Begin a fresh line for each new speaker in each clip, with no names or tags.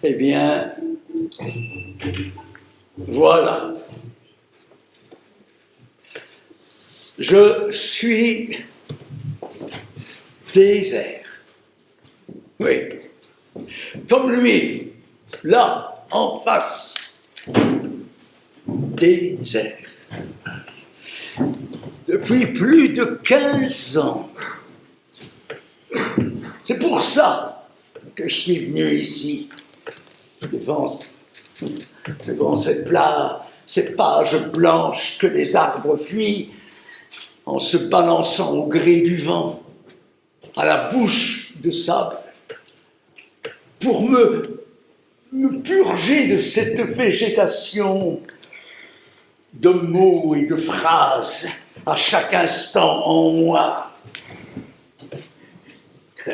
Eh bien, voilà. Je suis désert. Oui. Comme lui, là, en face. Désert. Depuis plus de 15 ans. C'est pour ça que je suis venu ici, devant ces pages blanches que les arbres fuient, en se balançant au gré du vent, à la bouche de sable, pour me purger de cette végétation de mots et de phrases à chaque instant en moi.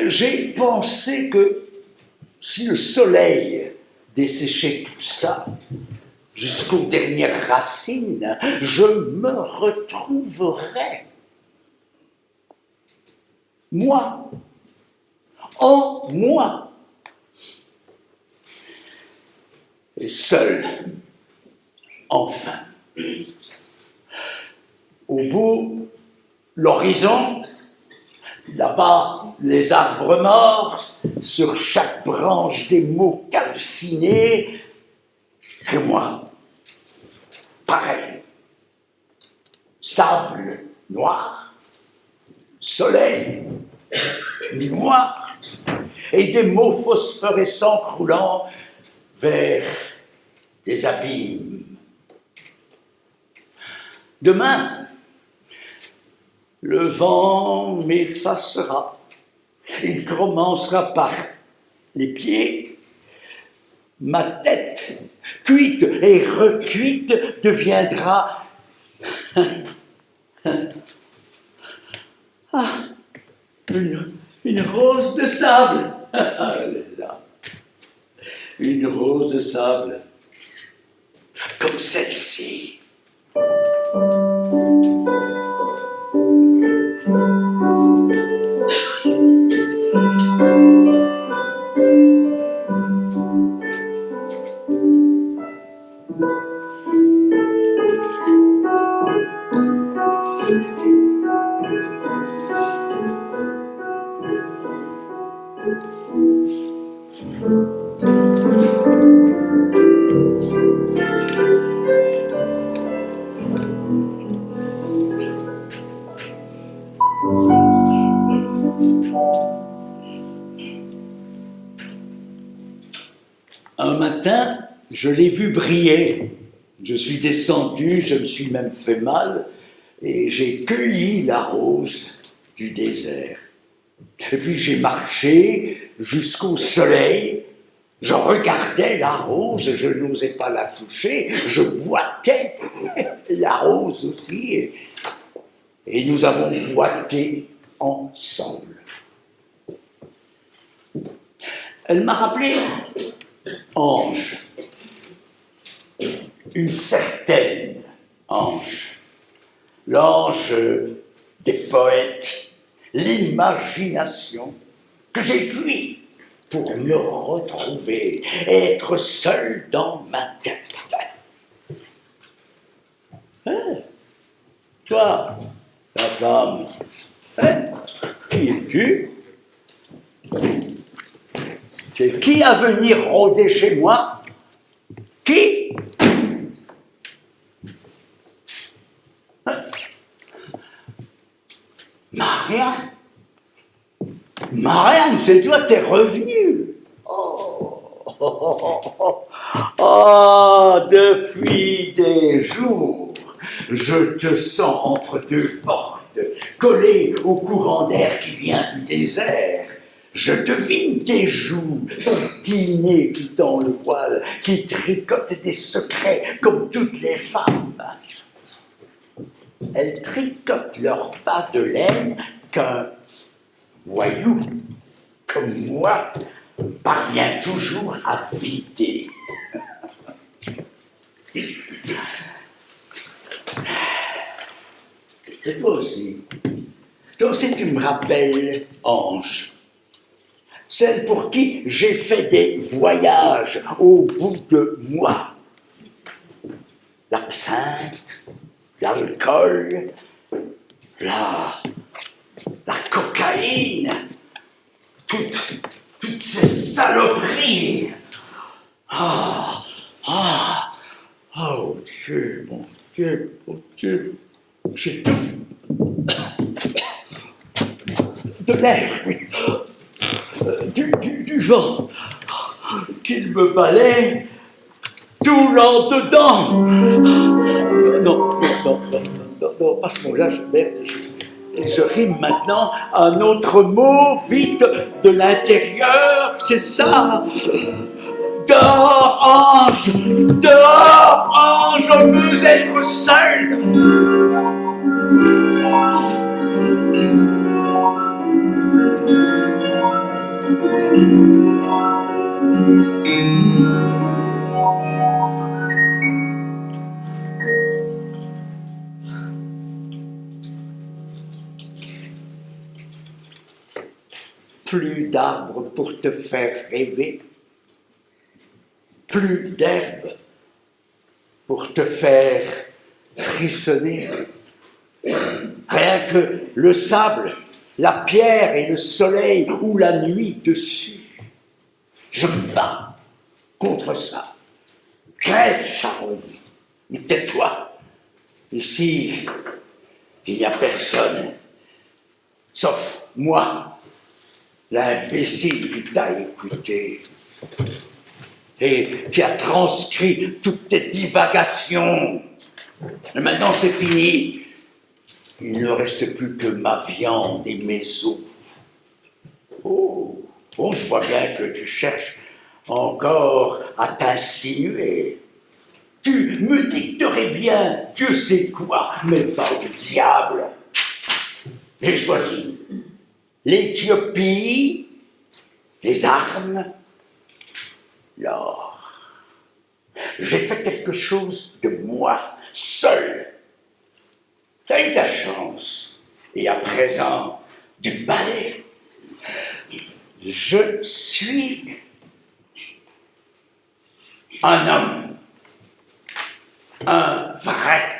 J'ai pensé que si le soleil desséchait tout ça, jusqu'aux dernières racines, je me retrouverais. Moi, en moi. Et seul, enfin. Au bout, l'horizon, là-bas, les arbres morts, sur chaque branche des mots calcinés, et moi, pareil. Sable noir, soleil noir, et des mots phosphorescents croulant vers des abîmes. Demain, le vent m'effacera. Il commencera par les pieds. Ma tête, cuite et recuite, deviendra une rose de sable. Une rose de sable, comme celle-ci. Un matin, je l'ai vu briller. Je suis descendu, je me suis même fait mal, et j'ai cueilli la rose du désert. Et puis j'ai marché jusqu'au soleil, je regardais la rose, je n'osais pas la toucher, je boitais la rose aussi, et nous avons boité ensemble. Elle m'a rappelé Ange, une certaine Ange, l'ange des poètes, l'imagination, que j'ai fui pour me retrouver, être seul dans ma tête. Hein? Toi, la femme, hein? Qui es-tu? C'est qui à venir rôder chez moi? Qui? Hein? Marianne? Marianne, c'est toi, t'es revenue. Oh, depuis des jours, je te sens entre deux portes, collé au courant d'air qui vient du désert. Je devine tes joues, ton petit nez qui tend le voile, qui tricote des secrets comme toutes les femmes. Elles tricotent leurs pas de laine qu'un voyou comme moi parvient toujours à vider. Et toi aussi, tu me rappelles, Ange, celle pour qui j'ai fait des voyages au bout de moi. L'absinthe, l'alcool, la cocaïne, toutes ces saloperies. Oh Dieu, mon Dieu, mon Dieu, j'étouffe. De l'air, oui. Du vent qu'il me balaie tout l'en-dedans. Non, pas ce mot-là, je rime maintenant un autre mot vide de l'intérieur, c'est ça. Dehors, ange, je veux être seul. Plus d'arbres pour te faire rêver, plus d'herbe pour te faire frissonner. Rien que le sable, la pierre et le soleil ou la nuit dessus. Je me bats contre ça. Crève, charogne, mais tais-toi. Ici, il n'y a personne, sauf moi, l'imbécile qui t'a écouté et qui a transcrit toutes tes divagations. Et maintenant, c'est fini. Il ne reste plus que ma viande et mes os. Oh, je vois bien que tu cherches encore à t'insinuer. Tu me dicterais bien Dieu sait quoi, mais va au diable. J'ai choisi l'Éthiopie, les armes, l'or. J'ai fait quelque chose de moi, seul. T'as eu ta chance, et à présent, du balai. Je suis un homme, un vrai.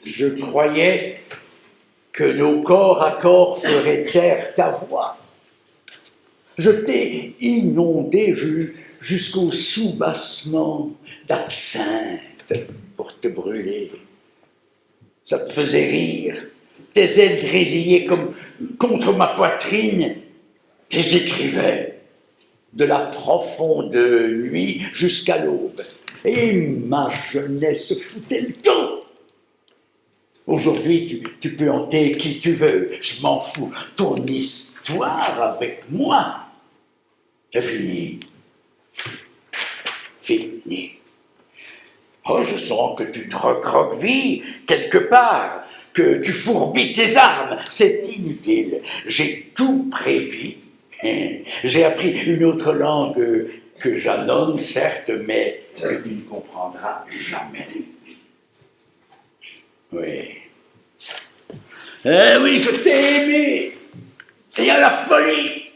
Je croyais que nos corps à corps feraient taire ta voix. Je t'ai inondé jusqu'au soubassement d'absinthe pour te brûler. Ça te faisait rire. Tes ailes grésillaient comme contre ma poitrine. Et j'écrivais de la profonde nuit jusqu'à l'aube. Et ma jeunesse foutait le camp. Aujourd'hui, tu peux hanter qui tu veux, je m'en fous. Ton histoire avec moi est finie. Fini. Oh, je sens que tu te recroquevilles quelque part, que tu fourbis tes armes. C'est inutile. J'ai tout prévu. J'ai appris une autre langue que j'annonce, certes, mais que tu ne comprendras jamais. Oui. Eh oui, je t'ai aimé. Et à la folie.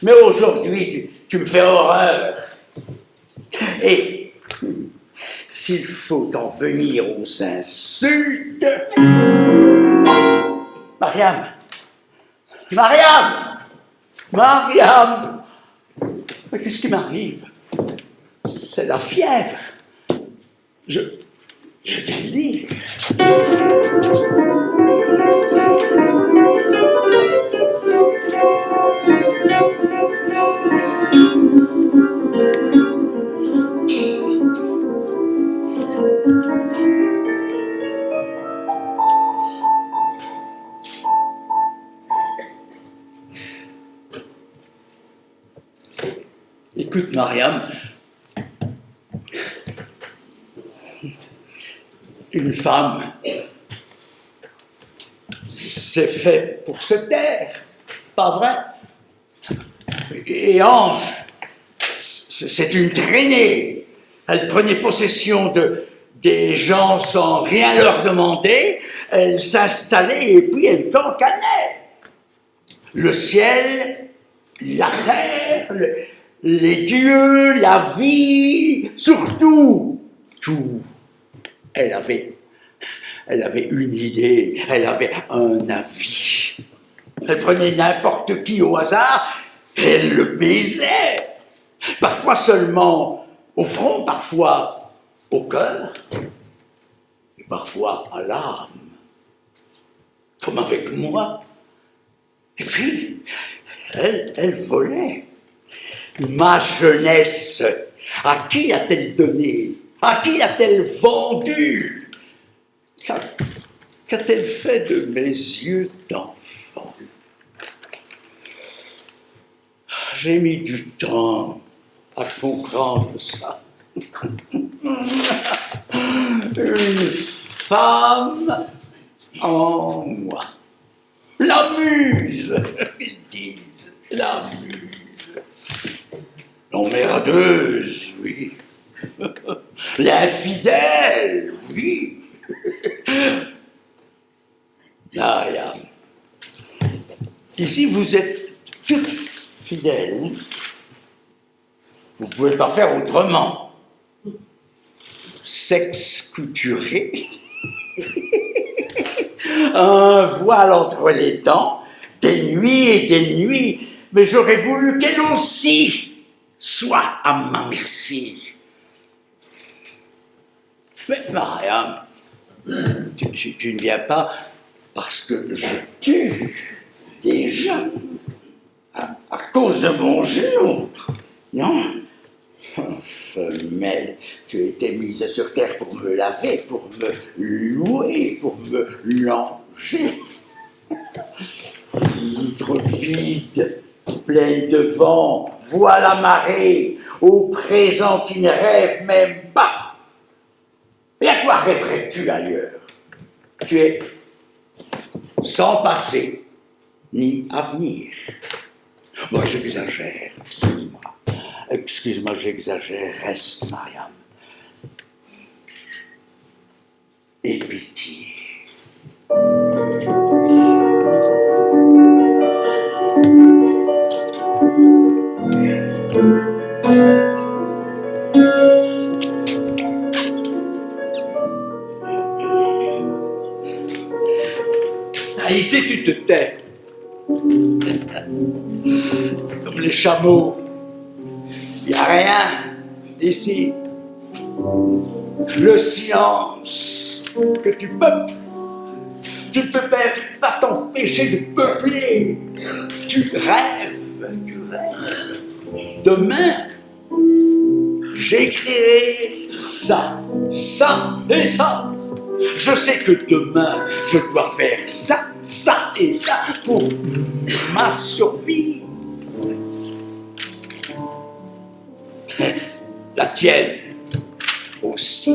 Mais aujourd'hui, tu me fais horreur. Et s'il faut en venir aux insultes... Mariam! Mariam! Mariam! Mais qu'est-ce qui m'arrive? C'est la fièvre. Je délire. Écoute, Mariam, une femme, c'est fait pour se taire, pas vrai? Et Ange, c'est une traînée. Elle prenait possession des gens sans rien leur demander, elle s'installait et puis elle cancanait. Le ciel, la terre, les dieux, la vie, surtout, tout. Elle avait une idée, elle avait un avis. Elle prenait n'importe qui au hasard, et elle le baisait. Parfois seulement au front, parfois au cœur, et parfois à l'âme, comme avec moi. Et puis, elle volait. Ma jeunesse, à qui a-t-elle donné? À qui a-t-elle vendu? Qu'a-t-elle fait de mes yeux d'enfant? J'ai mis du temps à comprendre ça. Une femme en moi. La muse, ils disent, la muse. L'emmerdeuse, oui. L'infidèle, oui. Mariam, ici vous êtes toutes fidèles. Vous ne pouvez pas faire autrement. Sexe couturé, un voile entre les dents, des nuits et des nuits, mais j'aurais voulu qu'elle aussi soit à ma merci. Mais Mariam, tu ne viens pas parce que je tue déjà à cause de mon genou, non? Femelle, tu étais mise sur terre pour me laver, pour me louer, pour me langer. Hydre vide, pleine de vent, voile la marée, au présent qui ne rêve même pas. Et à quoi rêverais-tu ailleurs? Tu es sans passé ni avenir. Moi, j'exagère, excuse-moi. Excuse-moi, j'exagère, reste, Mariam. Et pitié. Ah, ici, tu te tais. Comme les chameaux. Il n'y a rien ici. Le silence que tu peuples. Tu ne peux pas t'empêcher de peupler. Tu rêves, tu rêves. Demain, j'écrirai ça, ça et ça. Je sais que demain, je dois faire ça, ça et ça pour ma survie. La tienne aussi.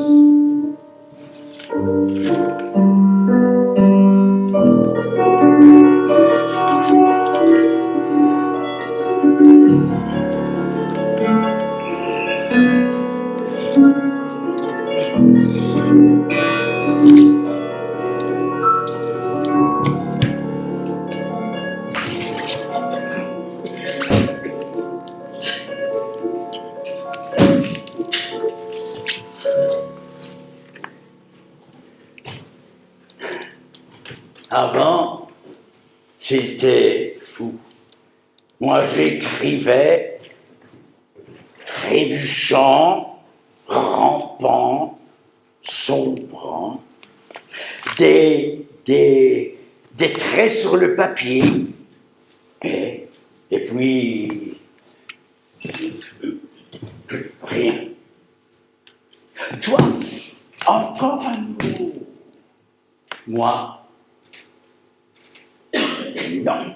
Avant, c'était fou. Moi, j'écrivais trébuchant, rampant, sombrant, des traits sur le papier, et puis rien. Toi, encore un mot. Moi, non.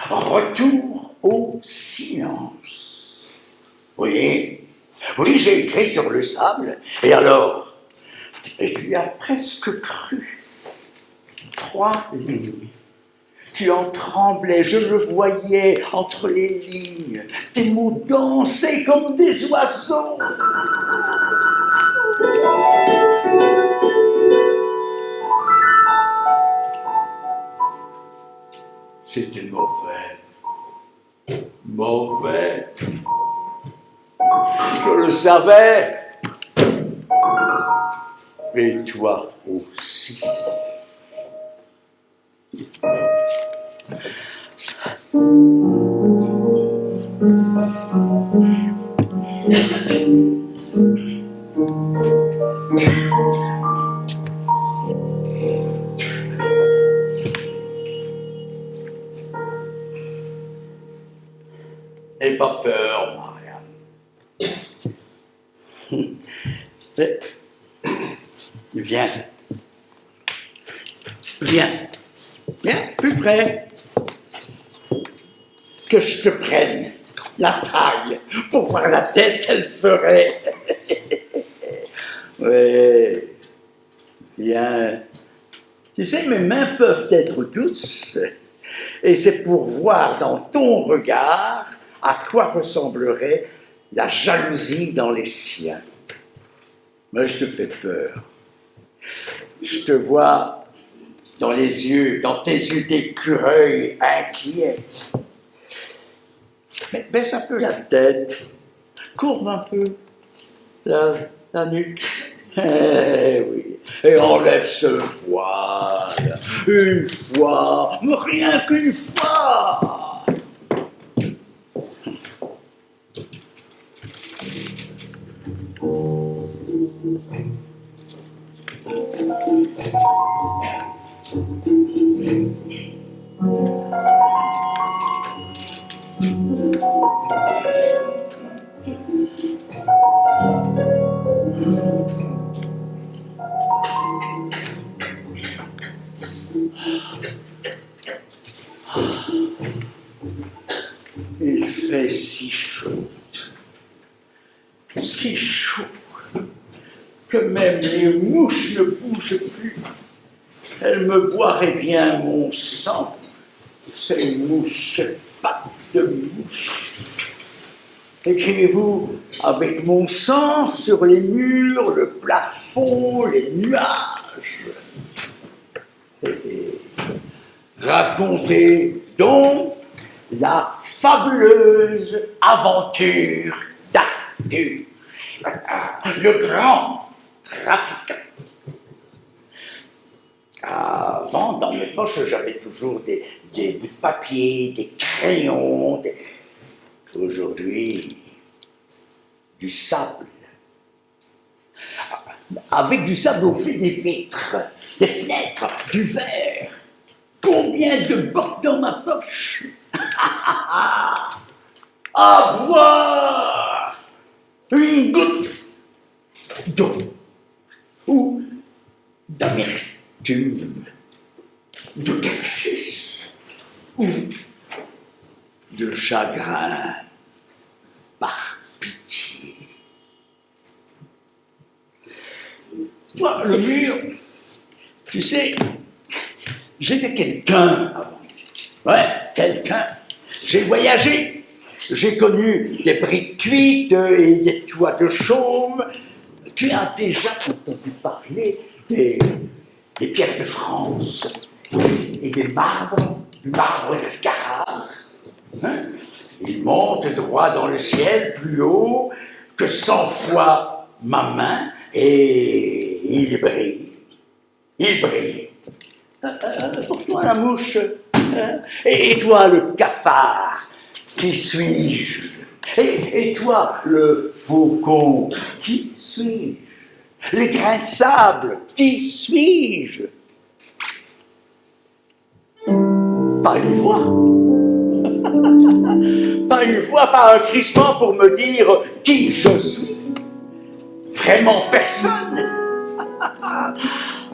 Retour au silence. Oui, j'ai écrit sur le sable, et alors, tu as presque cru. 3 lignes. Tu en tremblais, je le voyais entre les lignes. Tes mots dansaient comme des oiseaux. C'était mauvais. Mauvais. Je le savais. Et toi aussi. N'aie pas peur, Marianne. Viens. Viens, plus près. Que je te prenne la taille pour voir la tête qu'elle ferait. Oui. Viens. Tu sais, mes mains peuvent être douces, et c'est pour voir dans ton regard à quoi ressemblerait la jalousie dans les siens. Moi, je te fais peur. Je te vois dans tes yeux d'écureuil inquiet. Mais baisse un peu la tête, courbe un peu la nuque. Eh oui, et enlève ce voile, une fois, mais rien qu'une fois. Il fait si chaud, que même les mouches ne bougent plus. Elles me boiraient bien mon sang, ces mouches, pattes de mouches. Écrivez-vous avec mon sang sur les murs, le plafond, les nuages. Et racontez donc la fabuleuse aventure d'Arthur, le grand trafiquant. Avant, dans mes poches, j'avais toujours des bouts de papier, des crayons, Aujourd'hui, du sable. Avec du sable, on fait des vitres, des fenêtres, du verre. Combien de bottes dans ma poche? À boire une goutte d'eau ou d'amertume, de cactus ou de chagrin par pitié. Toi, le mur, tu sais, j'étais quelqu'un avant. Ouais, quelqu'un. J'ai voyagé. J'ai connu des briques cuites et des toits de chaume. Tu as déjà entendu parler des pierres de France et des marbres, du marbre de Carrare. Hein? Il monte droit dans le ciel, plus haut que 100 fois ma main, et il brille. Il brille. Pour toi, la mouche. Et toi, le cafard, qui suis-je? Et toi, le faucon, qui suis-je? Les grains de sable, qui suis-je? Pas une voix. Pas une voix, pas un crissement pour me dire qui je suis. Vraiment personne.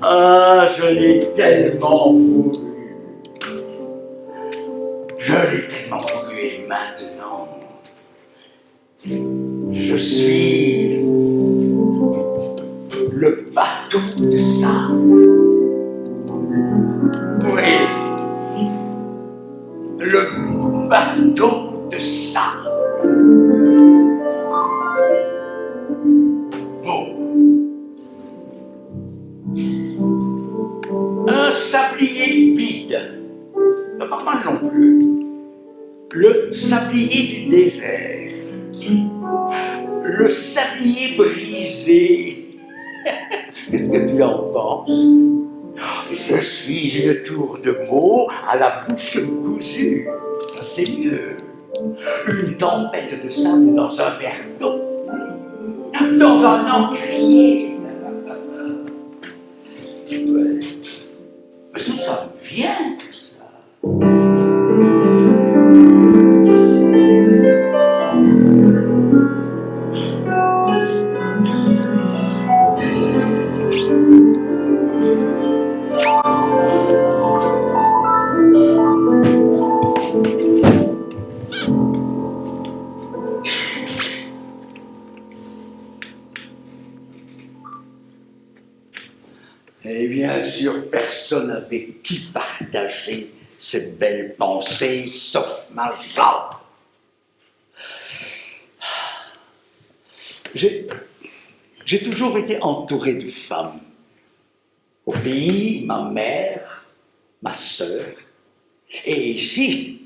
Ah, je l'ai tellement voulu. Je l'ai tellement voulu et maintenant, je suis le bateau de sable. Oui, le bateau de sable. Un sablier vide, pas mal non plus, le sablier du désert, le sablier brisé. Qu'est-ce que tu en penses? Je suis une tour de mots à la bouche cousue, ça c'est mieux. Une tempête de sable dans un verre d'eau, dans un encrier. Ouais. Mais tout ça me vient, tout ça. Et bien sûr, personne avec qui partager ces belles pensées, sauf ma jambe. J'ai toujours été entouré de femmes. Au pays, ma mère, ma sœur, et ici,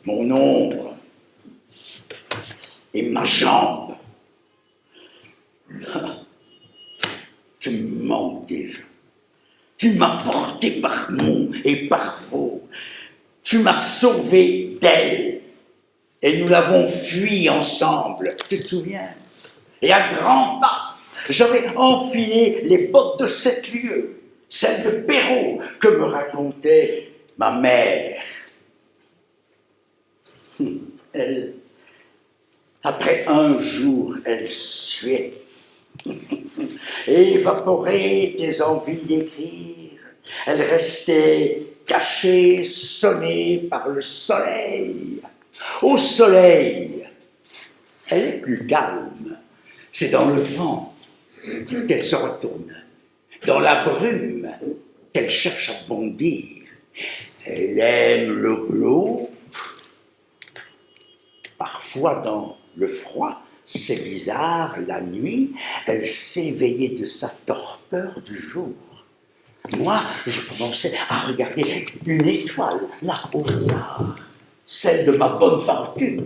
mon ombre et ma jambe. Tu me manques déjà. Tu m'as porté par mon et par faux. Tu m'as sauvé d'elle. Et nous l'avons fui ensemble. Tu te souviens? Et à grands pas, j'avais enfilé les bottes de 7 lieues, celles de Perrault, que me racontait ma mère. Elle, après un jour, elle suait. Évaporer tes envies d'écrire. Elle restait cachée, sonnée par le soleil. Au soleil, elle est plus calme. C'est dans le vent qu'elle se retourne. Dans la brume qu'elle cherche à bondir. Elle aime le glauque. Parfois dans le froid, c'est bizarre, la nuit, elle s'éveillait de sa torpeur du jour. Moi, je commençais à regarder une étoile, là, au hasard, celle de ma bonne fortune.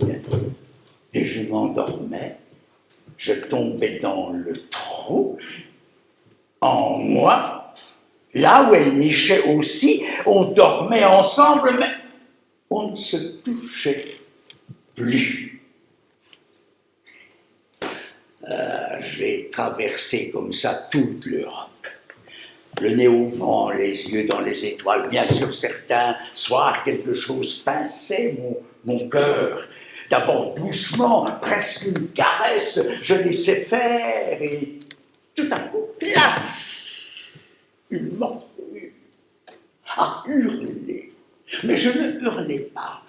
Et je m'endormais, je tombais dans le trou. En moi, là où elle nichait aussi, on dormait ensemble, mais on ne se touchait plus. J'ai traversé comme ça toute l'Europe. Le nez au vent, les yeux dans les étoiles. Bien sûr, certains soirs, quelque chose pinçait mon cœur. D'abord doucement, presque une caresse, je laissais faire et tout à coup, clash, une morue à hurler. Mais je ne hurlais pas,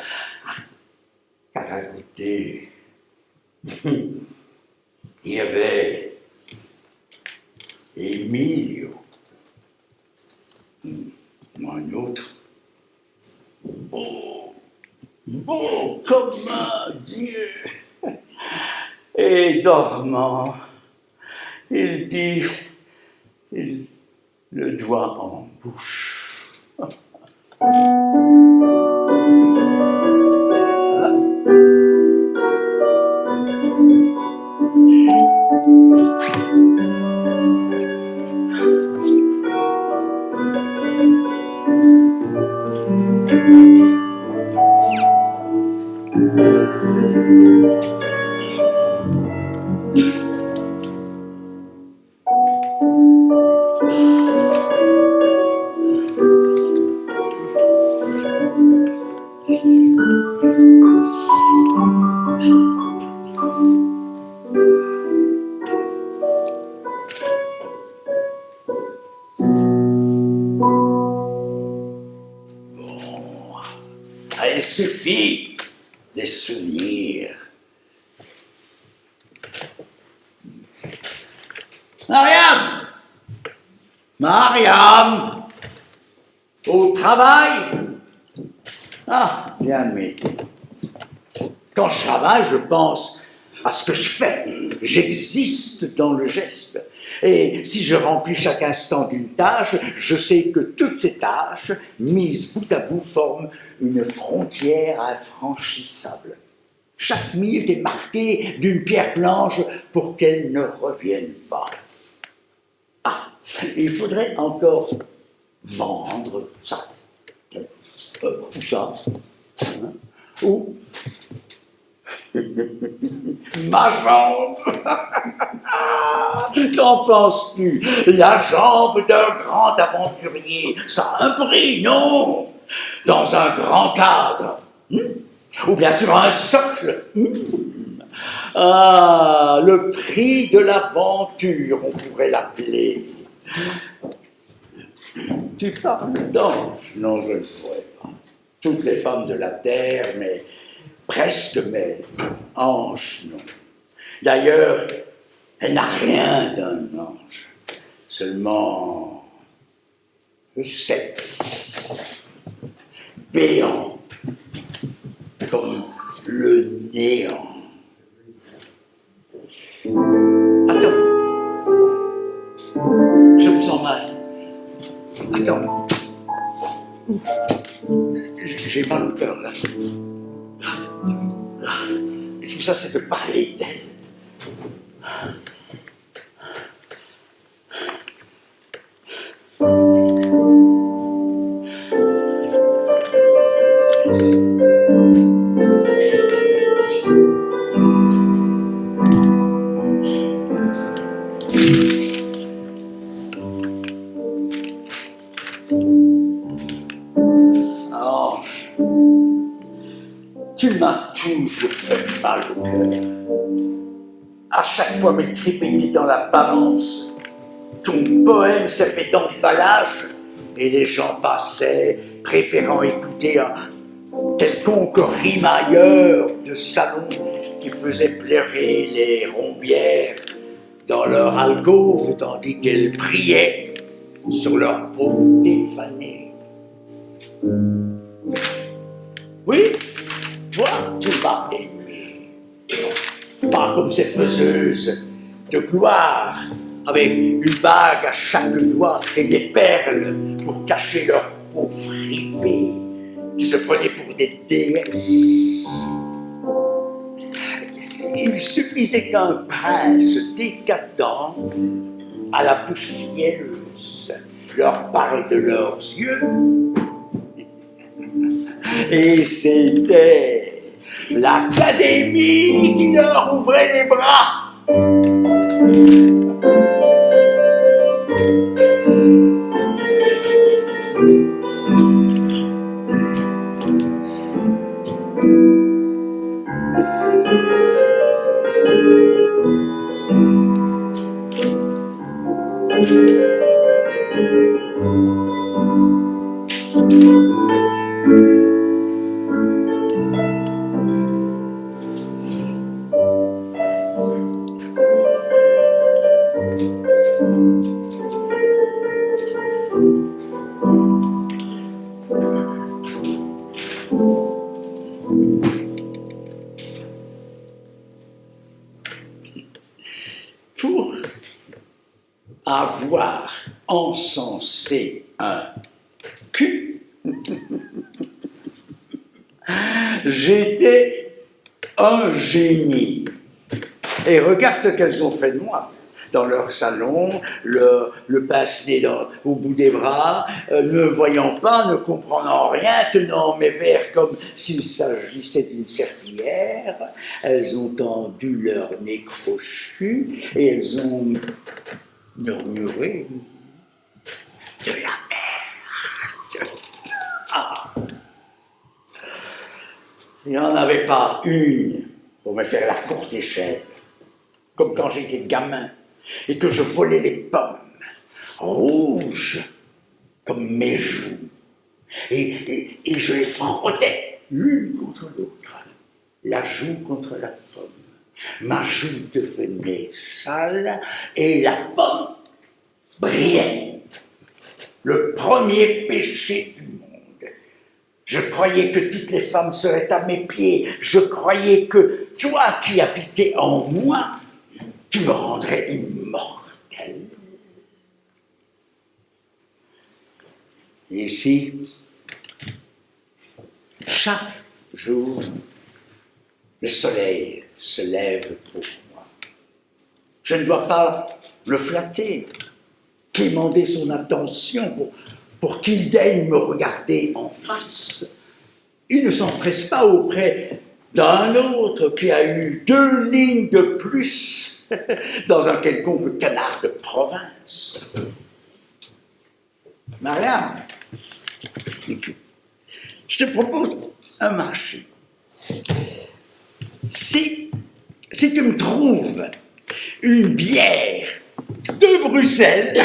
car à côté, il y avait Emilio, un autre, beau comme un dieu, et dormant, il dit, le doigt en bouche. suffit des souvenirs. Mariam! Mariam! Au travail? Ah, bien m'aider. Quand je travaille, je pense à ce que je fais. J'existe dans le geste. Et si je remplis chaque instant d'une tâche, je sais que toutes ces tâches, mises bout à bout, forment une frontière infranchissable. Chaque minute est marquée d'une pierre blanche pour qu'elle ne revienne pas. Ah, il faudrait encore vendre ça. Ou ça. Hein? Ou ma jambe. Qu'en penses-tu? La jambe d'un grand aventurier. Ça a un prix, non? Dans un grand cadre. Ou bien sur un socle. Ah, le prix de l'aventure, on pourrait l'appeler. Tu parles d'ange? Non, je ne pourrais pas. Toutes les femmes de la terre, mais presque, mais ange, non. D'ailleurs, elle n'a rien d'un ange, seulement le sexe, béant, comme le néant. Attends, je me sens mal. Attends, j'ai mal au cœur là. Et tout ça, c'est de parler d'elle. Tu m'as toujours fait mal au cœur. À chaque fois, mes tripes étaient dans la balance. Ton poème servait d'emballage et les gens passaient, préférant écouter un quelconque rimailleur de salon qui faisait pleurer les rombières dans leur alcôve tandis qu'elles priaient sur leur peau défanée. Oui, toi, tu m'as aimé. Pas comme ces faiseuses de gloire, avec une bague à chaque doigt et des perles pour cacher leur peau fripée, qui se prenaient pour des déesses. Il suffisait qu'un prince décadent, à la bouche fielleuse, leur parle de leurs yeux, et c'était l'Académie qui leur ouvrait les bras. Pour avoir encensé un cul, j'étais un génie. Et regarde ce qu'elles ont fait de moi. Dans leur salon, le pince-nez au bout des bras, ne voyant pas, ne comprenant rien, tenant mes verres comme s'il s'agissait d'une serpillière, elles ont tendu leur nez crochu et elles ont murmuré de la merde. Ah. Il n'y en avait pas une pour me faire la courte échelle, comme quand j'étais gamin et que je volais les pommes, rouges comme mes joues, et je les frottais l'une contre l'autre, la joue contre la pomme. Ma joue devenait sale et la pomme brillait. Le premier péché du monde. Je croyais que toutes les femmes seraient à mes pieds. Je croyais que toi qui habitais en moi, tu me rendrais immortel. Et ici, chaque jour, le soleil se lève pour moi. Je ne dois pas le flatter, quémander son attention pour qu'il daigne me regarder en face. Il ne s'empresse pas auprès d'un autre qui a eu 2 lignes de plus dans un quelconque canard de province. Mariam, je te propose un marché. Si tu me trouves une bière de Bruxelles,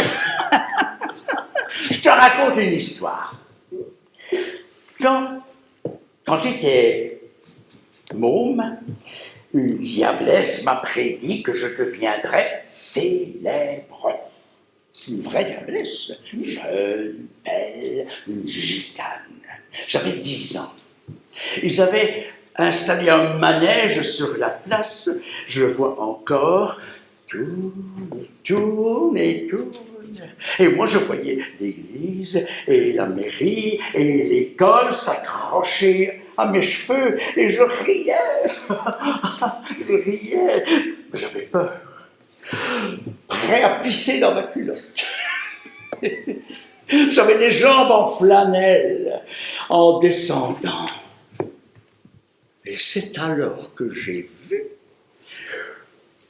je te raconte une histoire. Quand j'étais môme, une diablesse m'a prédit que je deviendrais célèbre. Une vraie diablesse, jeune, belle, une gitane. J'avais 10 ans. Ils avaient installé un manège sur la place, je le vois encore, tourne. Et moi, je voyais l'église et la mairie et l'école s'accrocher à mes cheveux et je riais. J'avais peur. Prêt à pisser dans ma culotte. J'avais les jambes en flanelle en descendant. Et c'est alors que j'ai vu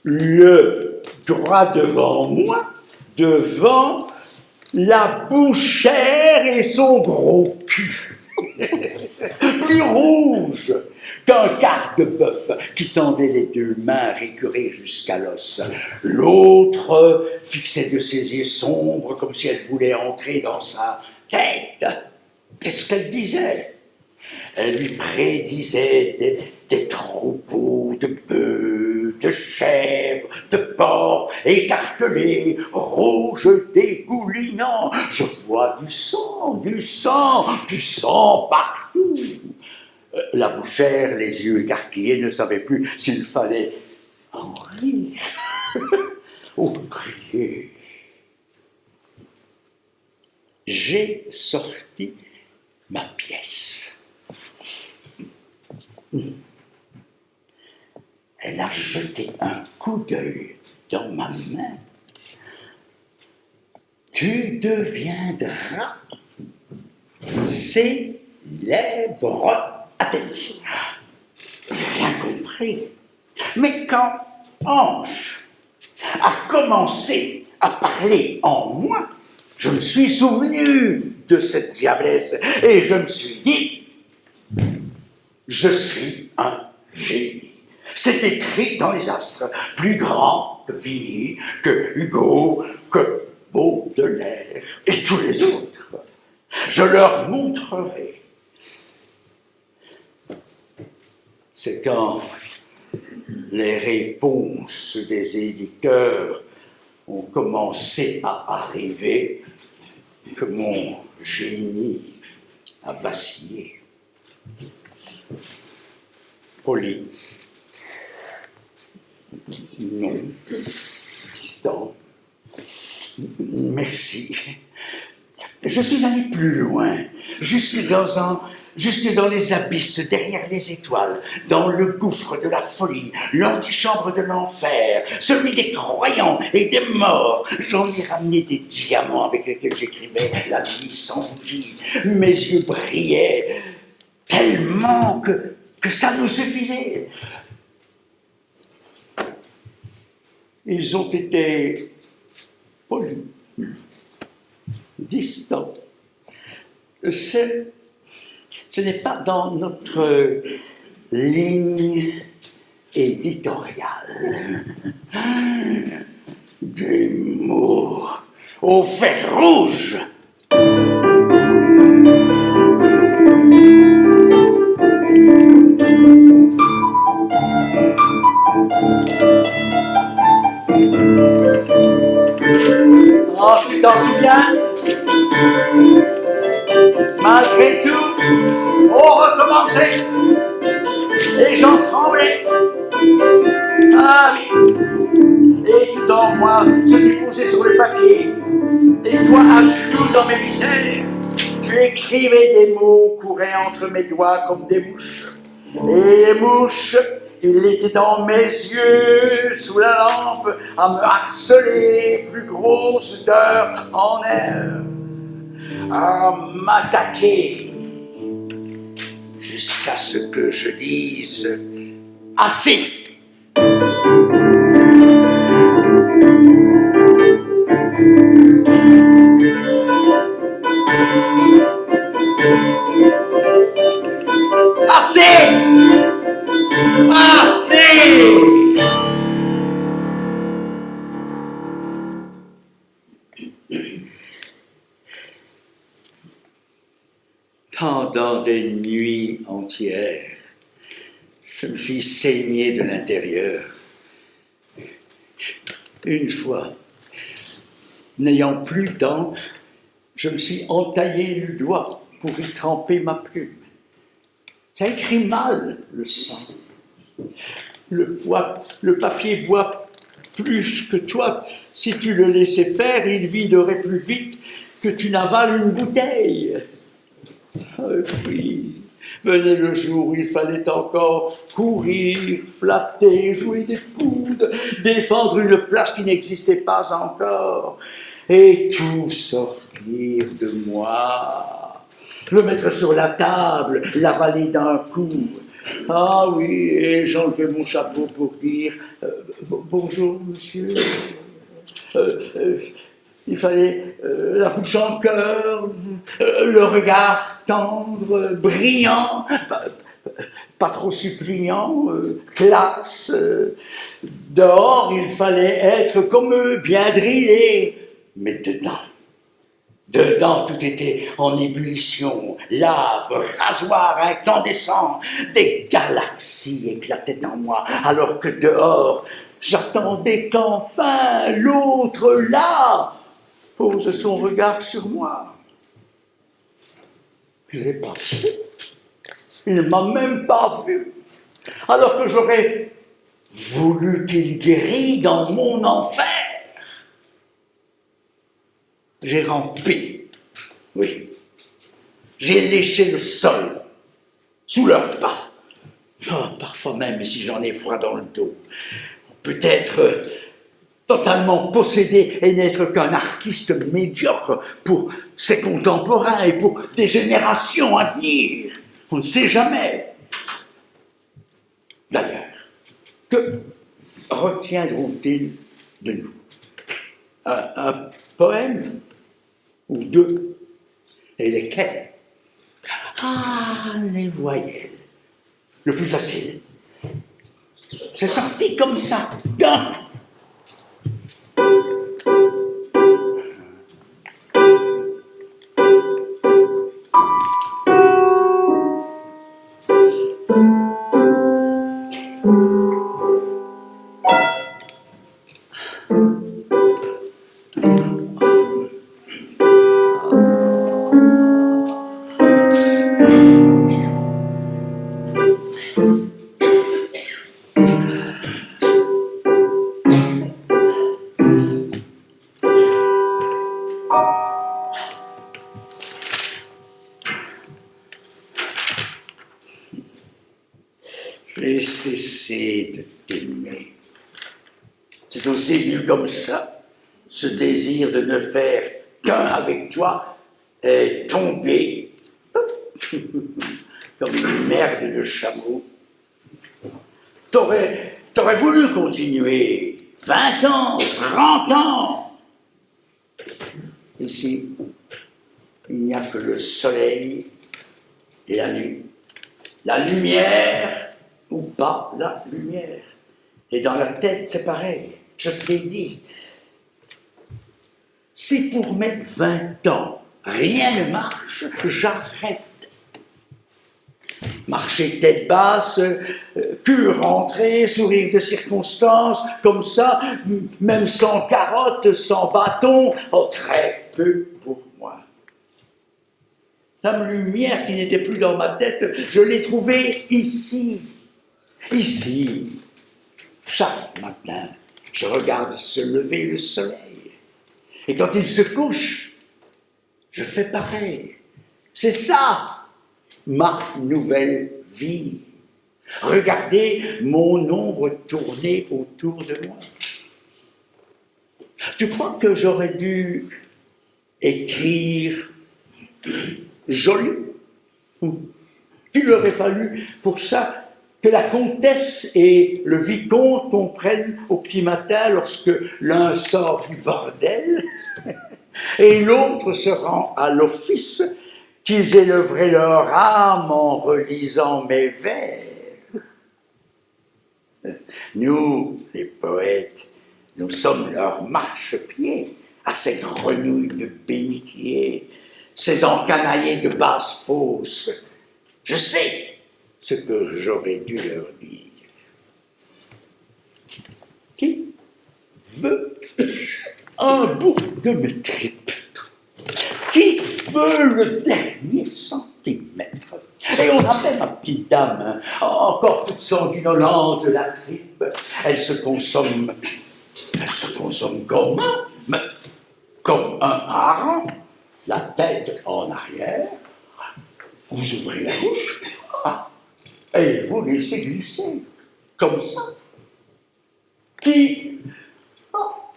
le droit devant moi, devant la bouchère et son gros cul. Plus rouge qu'un quart de bœuf qui tendait les 2 mains récurées jusqu'à l'os. L'autre fixait de ses yeux sombres comme si elle voulait entrer dans sa tête. Qu'est-ce qu'elle disait? Elle lui prédisait des troupeaux de bœufs, de chèvres, de porcs écartelés, rouges, dégoulinants. Je vois du sang partout. La bouchère, les yeux écarquillés, ne savait plus s'il fallait en rire ou crier. J'ai sorti ma pièce. Elle a jeté un coup d'œil dans ma main. Tu deviendras célèbre. Attention, j'ai rien compris. Mais quand Ange a commencé à parler en moi, je me suis souvenu de cette diablesse et je me suis dit, je suis un génie. C'est écrit dans les astres, plus grand que Vigny, que Hugo, que Baudelaire et tous les autres. Je leur montrerai. C'est quand les réponses des éditeurs ont commencé à arriver que mon génie a vacillé. Poli. Non. Distant. Merci. Je suis allé plus loin, jusque dans les abysses, derrière les étoiles, dans le gouffre de la folie, l'antichambre de l'enfer, celui des croyants et des morts. J'en ai ramené des diamants avec lesquels j'écrivais la nuit sans bougie. Mes yeux brillaient tellement que ça nous suffisait. Ils ont été polis, distants. Ce n'est pas dans notre ligne éditoriale. Des mots au fer rouge. posé sur le papier, et toi à genoux dans mes viscères, tu écrivais des mots, couraient entre mes doigts comme des mouches. Et les mouches, il était dans mes yeux, sous la lampe, à me harceler, plus grosse d'heure en heure, à m'attaquer, jusqu'à ce que je dise assez. Assez! Assez! Pendant des nuits entières, je me suis saigné de l'intérieur. Une fois, n'ayant plus d'encre, je me suis entaillé le doigt pour y tremper ma plume. Ça écrit mal, le sang. Le papier boit plus que toi. Si tu le laissais faire, il viderait plus vite que tu n'avales une bouteille. Puis, venait le jour où il fallait encore courir, flatter, jouer des coudes, défendre une place qui n'existait pas encore, et tout sortir de moi, le mettre sur la table, l'avaler d'un coup. Ah oui, et j'enlevais mon chapeau pour dire bonjour monsieur. Il fallait la bouche en cœur, le regard tendre, brillant, pas trop suppliant, classe. Dehors, il fallait être comme eux, bien drillé, mais dedans, tout était en ébullition, lave, rasoir incandescent, des galaxies éclataient en moi, alors que dehors, j'attendais qu'enfin l'autre là pose son regard sur moi. Il est passé. Il ne m'a même pas vu. Alors que j'aurais voulu qu'il guérisse dans mon enfer. J'ai rampé. Oui. J'ai léché le sol. Sous leurs pas. Oh, parfois même, si j'en ai froid dans le dos. Peut-être totalement possédé et n'être qu'un artiste médiocre pour ses contemporains et pour des générations à venir. On ne sait jamais. D'ailleurs, que retiendront-ils de nous? Un poème ou deux? Et lesquels? Ah, les voyelles. Le plus facile. C'est sorti comme ça, d'un coup. J'ai cessé de t'aimer. C'est aussi venu comme ça. Ce désir de ne faire qu'un avec toi est tombé comme une merde de chameau. T'aurais voulu continuer 20 ans, 30 ans. Ici, il n'y a que le soleil et la nuit. La lumière ou pas la lumière. Et dans la tête, c'est pareil. Je te l'ai dit. Si pour mes 20 ans, rien ne marche, j'arrête. Marcher tête basse, cul rentré, sourire de circonstance, comme ça, même sans carotte, sans bâton, oh, très peu pour moi. La lumière qui n'était plus dans ma tête, je l'ai trouvée ici. Ici. Chaque matin, je regarde se lever le soleil. Et quand il se couche, je fais pareil. C'est ça, ma nouvelle vie. Regardez mon ombre tourner autour de moi. Tu crois que j'aurais dû écrire joli? Il aurait fallu pour ça que la comtesse et le vicomte comprennent au petit matin lorsque l'un sort du bordel et l'autre se rend à l'office, qu'ils élèveraient leur âme en relisant mes vers. Nous, les poètes, nous sommes leurs marchepieds à ces grenouilles de bénitier, ces encanaillés de basses fosses. Je sais ce que j'aurais dû leur dire. Qui veut un bout de mes tripes? Qui veut le dernier centimètre? Et on appelle ma petite dame, encore toute sanguinolente, la tripe. Elle se consomme comment? Mais comme un hareng, la tête en arrière. Vous ouvrez la bouche et vous laissez glisser, comme ça. Qui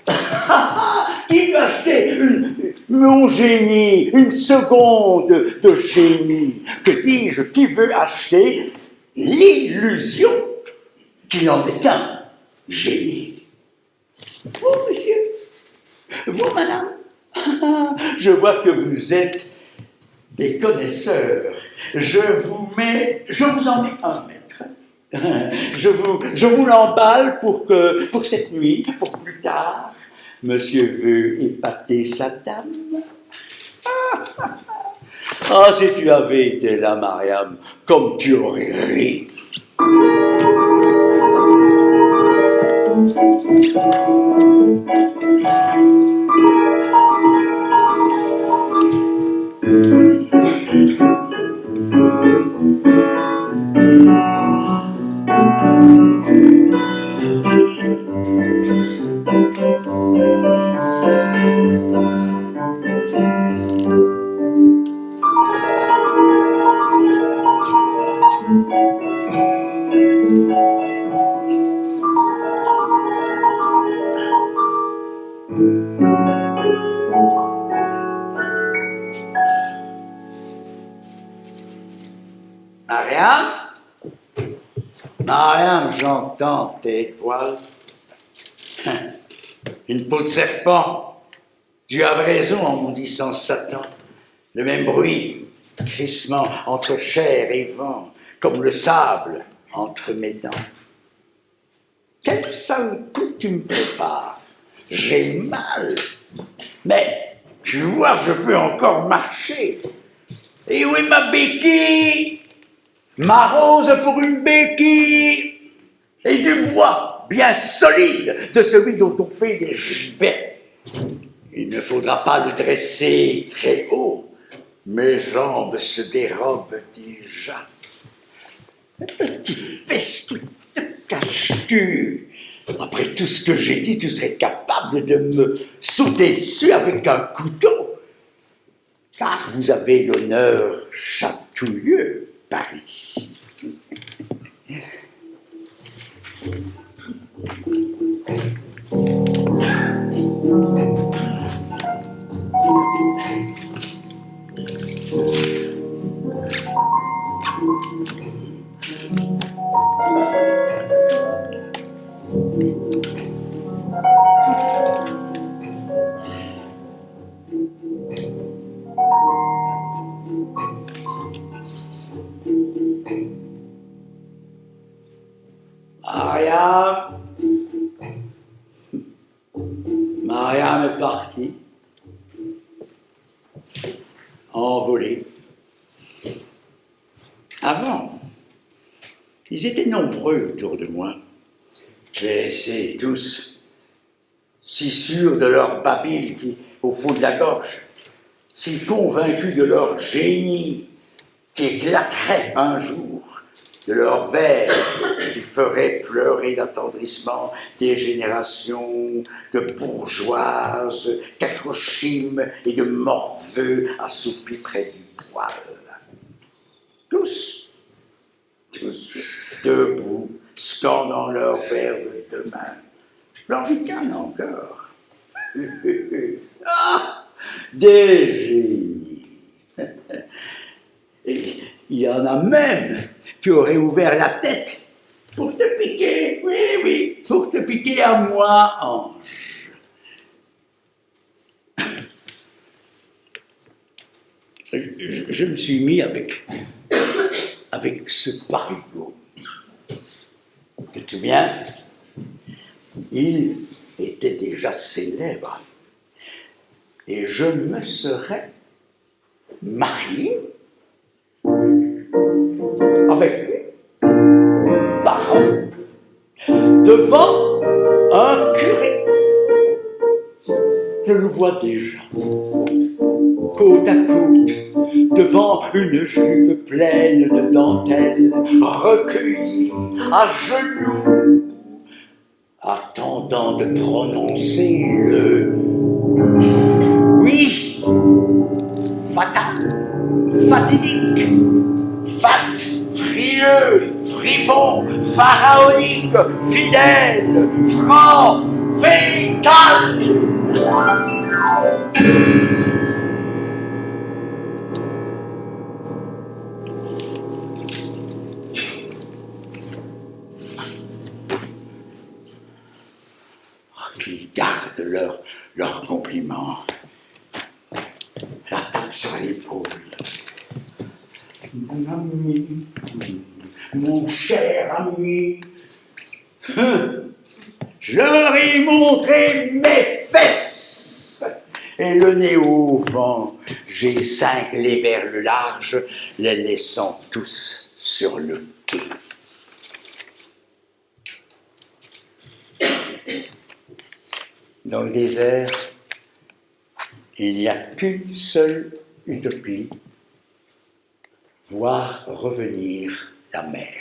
veut acheter mon génie, une seconde de génie? Que dis-je? Qui veut acheter l'illusion qu'il en est un génie? Vous, monsieur? Vous, madame? Je vois que vous êtes des connaisseurs. Je vous en mets un maître. Je vous l'emballe pour cette nuit, pour plus tard. Monsieur veut épater sa dame. Ah, si tu avais été là, Mariam, comme tu aurais ri. Mariam, j'entends tes poils. Une peau de serpent. Tu as raison en maudissant Satan. Le même bruit, crissement entre chair et vent, comme le sable entre mes dents. Quel sale coup tu me prépares. J'ai mal. Mais tu vois, je peux encore marcher. Et où est ma béquille? Ma rose pour une béquille et du bois bien solide de celui dont on fait des gibets. Il ne faudra pas le dresser très haut. Mes jambes se dérobent déjà. Petite peste, te caches-tu? Après tout ce que j'ai dit, tu serais capable de me sauter dessus avec un couteau. Car vous avez l'honneur chatouilleux par ici. Mariam est partie, envolée. Avant, ils étaient nombreux autour de moi, classés tous, si sûrs de leur babille qui, au fond de la gorge, si convaincus de leur génie qui éclaterait un jour de leurs vers qui feraient pleurer l'attendrissement des générations de bourgeoises qu'Acrochim et de morveux assoupis près du poêle. Tous, debout, scandant leurs verbes de main. L'Anglicane encore. Ah, des génies. Et il y en a même qui auraient ouvert la tête pour te piquer, oui, pour te piquer à moi, ange. Je me suis mis avec ce parigot. Tu te souviens? Il était déjà célèbre. Et je me serais marié avec lui, parole, devant un curé. Je le vois déjà, côte à côte, devant une jupe pleine de dentelles, recueillie à genoux, attendant de prononcer le oui fatal, fatidique, fat, frieux, fripon, pharaonique, fidèle, franc, fétal. Qu'ils gardent leurs compliments. La tape sur l'épaule. Mon ami, mon cher ami, je leur ai montré mes fesses. Et le nez au vent, j'ai cinglé vers le large, les laissant tous sur le quai. Dans le désert, il n'y a qu'une seule utopie, voir revenir la mer.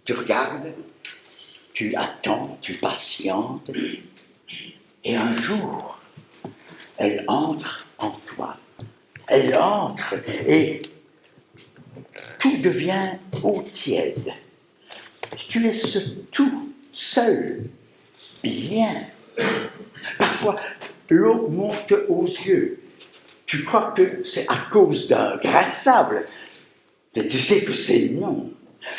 Tu regardes, tu attends, tu patientes, et un jour, elle entre en toi. Elle entre, et tout devient eau tiède. Tu es tout seul, bien. Parfois, l'eau monte aux yeux. Tu crois que c'est à cause d'un grain de sable, mais tu sais que c'est non.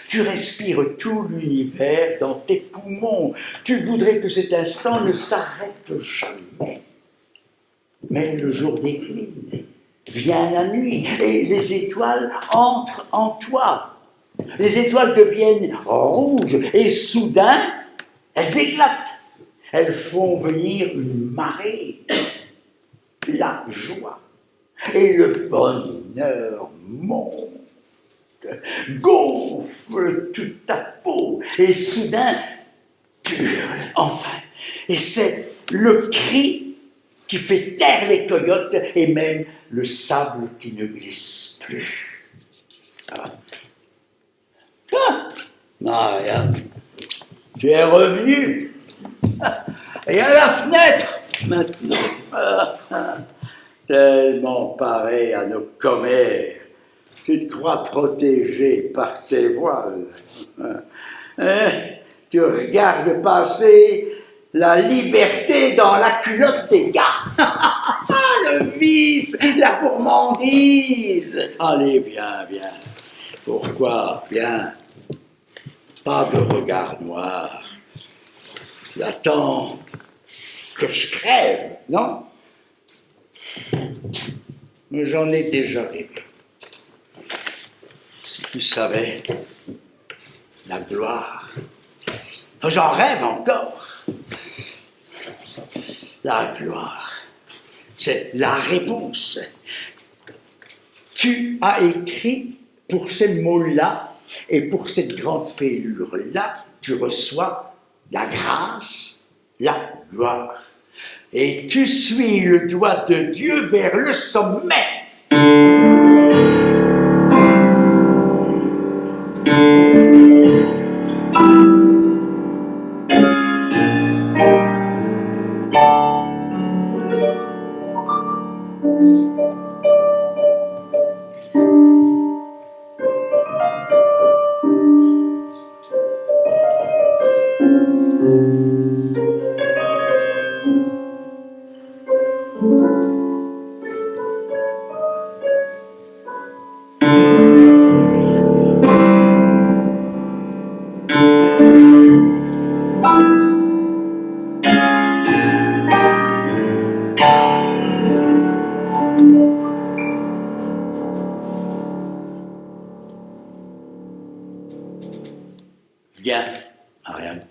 Tu respires tout l'univers dans tes poumons. Tu voudrais que cet instant ne s'arrête jamais. Mais le jour décline, vient la nuit, et les étoiles entrent en toi. Les étoiles deviennent rouges, et soudain, elles éclatent. Elles font venir une marée, la joie et le bonheur montent, gonflent toute ta peau et soudain tu hurles enfin. Et c'est le cri qui fait taire les coyotes et même le sable qui ne glisse plus. Marianne, tu es revenue. Et à la fenêtre, maintenant, tellement pareil à nos commères, tu te crois protégé par tes voiles. Tu regardes passer la liberté dans la culotte des gars. Le vice, la gourmandise. Allez, viens. Pourquoi, viens. Pas de regard noir. J'attends que je crève, non? Mais j'en ai déjà rêvé. Si tu savais la gloire, j'en rêve encore. La gloire, c'est la réponse. Tu as écrit pour ces mots-là et pour cette grande fêlure-là, tu reçois la grâce, la gloire. Et tu suis le doigt de Dieu vers le sommet. Viens, Marianne.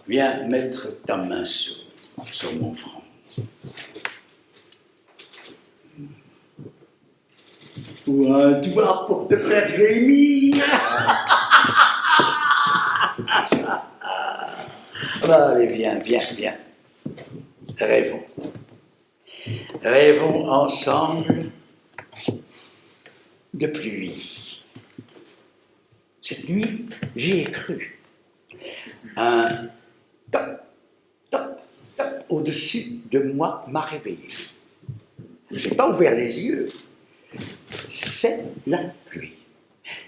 Viens mettre ta main sur mon front. Ouais, tu vas pour te faire gémir. Allez, viens. Rêvons. Rêvons ensemble de pluie. Cette nuit, j'y ai cru. Un top au-dessus de moi m'a réveillé. Je n'ai pas ouvert les yeux. C'est la pluie.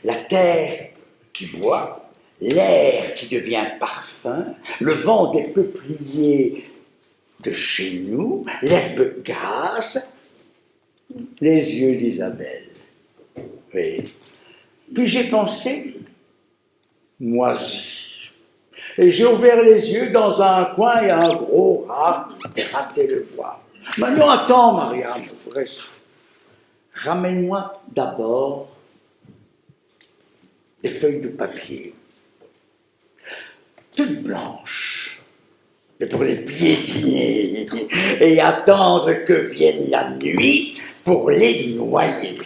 La terre qui boit, l'air qui devient parfum, le vent des peupliers de chez nous, l'herbe grasse, les yeux d'Isabelle. Oui. Puis j'ai pensé, moisi. Et j'ai ouvert les yeux dans un coin et un gros rat grattait le bois. Maintenant, attends, Marianne, ramène-moi d'abord des feuilles de papier, toutes blanches, et pour les piétiner et attendre que vienne la nuit pour les noyer.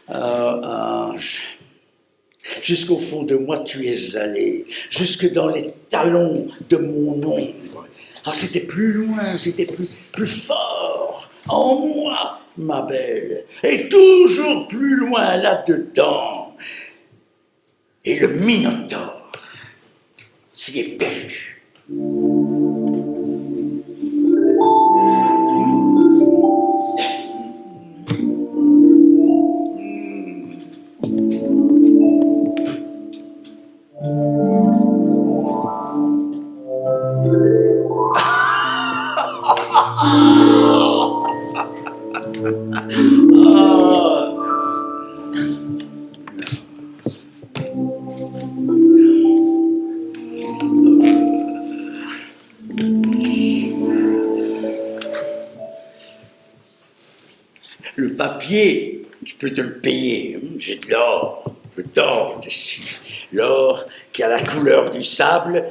Ange, jusqu'au fond de moi tu es allé, jusque dans les talons de mon ombre. Ah, c'était plus loin, c'était plus fort, en moi, ma belle, et toujours plus loin là-dedans. Et le Minotaure s'y est perdu. Le papier, je peux te le payer, j'ai de l'or, je dors dessus. L'or qui a la couleur du sable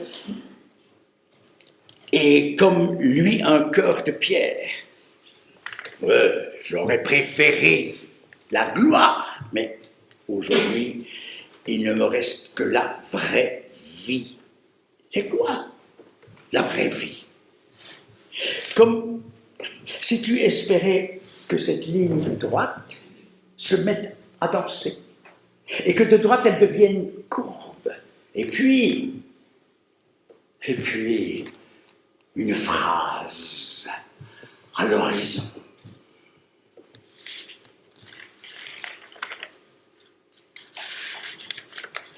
et comme lui un cœur de pierre. J'aurais préféré la gloire, mais aujourd'hui, il ne me reste que la vraie vie. Et quoi? La vraie vie. Comme si tu espérais que cette ligne droite se mette à danser, et que de droite elle devienne courbe, et puis, une phrase à l'horizon.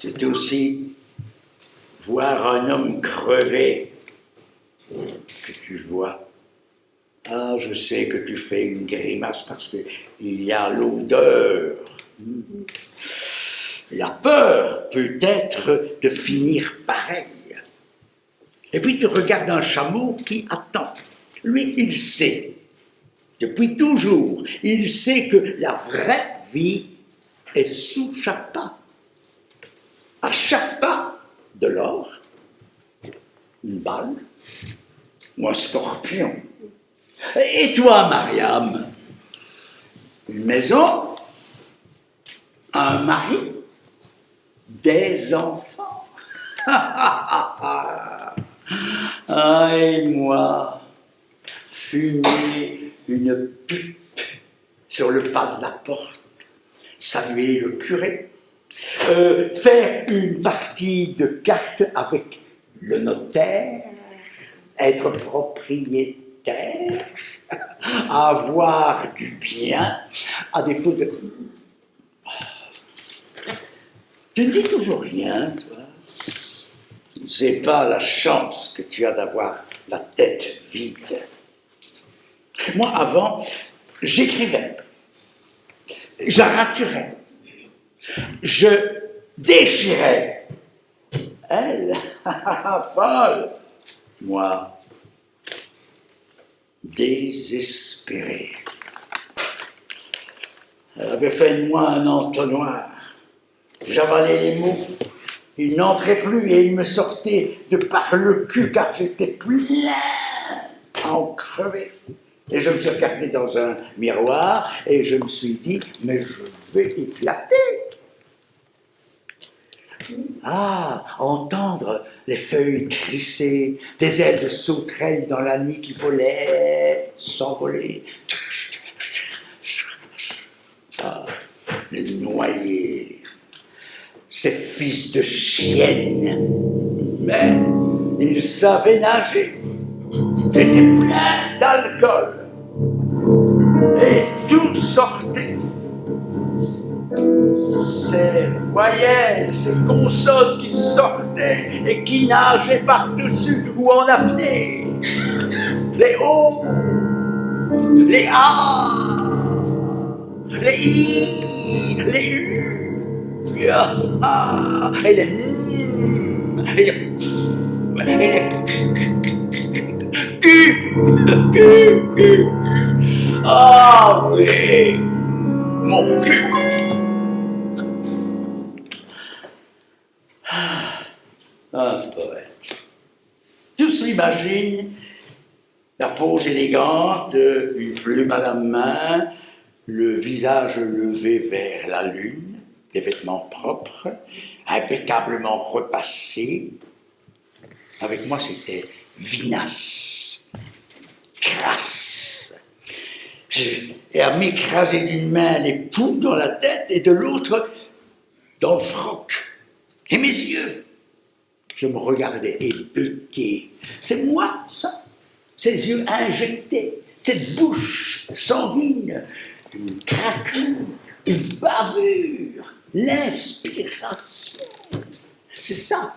C'est aussi voir un homme crever que tu vois. Ah, je sais que tu fais une grimace parce qu'il y a l'odeur. La peur peut-être de finir pareil. Et puis tu regardes un chameau qui attend. Lui, il sait, depuis toujours, il sait que la vraie vie est sous chaque pas. À chaque pas, de l'or, une balle ou un scorpion. Et toi, Mariam, une maison, un mari, des enfants. Ah, et moi, fumer une pipe sur le pas de la porte, saluer le curé, faire une partie de cartes avec le notaire, être propriétaire, avoir du bien, à défaut de Tu ne dis toujours rien, toi. C'est pas la chance que tu as d'avoir la tête vide. Moi, avant, j'écrivais, j'arraturais, je déchirais. Elle, folle. Moi, désespéré. Elle avait fait de moi un entonnoir. J'avalais les mots. Ils n'entraient plus et ils me sortaient de par le cul car j'étais plein à en crever. Et je me suis regardé dans un miroir et je me suis dit, mais je vais éclater. Ah, entendre les feuilles crisser, des ailes de sauterelles dans la nuit qui volaient, s'envolaient. Ah, les noyés, ces fils de chiennes. Mais ils savaient nager. C'était plein d'alcool. Et tout sortait. Ces voyelles, ces consonnes qui sortaient et qui nageaient par-dessus ou en apnée. Les O, les A, les I, les U, et les N, et les Q. Ah oui, mon cul. Un poète. Tous l'imaginent, la pose élégante, une plume à la main, le visage levé vers la lune, des vêtements propres, impeccablement repassés. Avec moi, c'était vinasse, crasse. Et à m'écraser d'une main les poules dans la tête et de l'autre dans le froc. Et mes yeux. Je me regardais hébété. C'est moi, ça. Ces yeux injectés, cette bouche sanguine, une craquelure, une bavure, l'inspiration. C'est ça.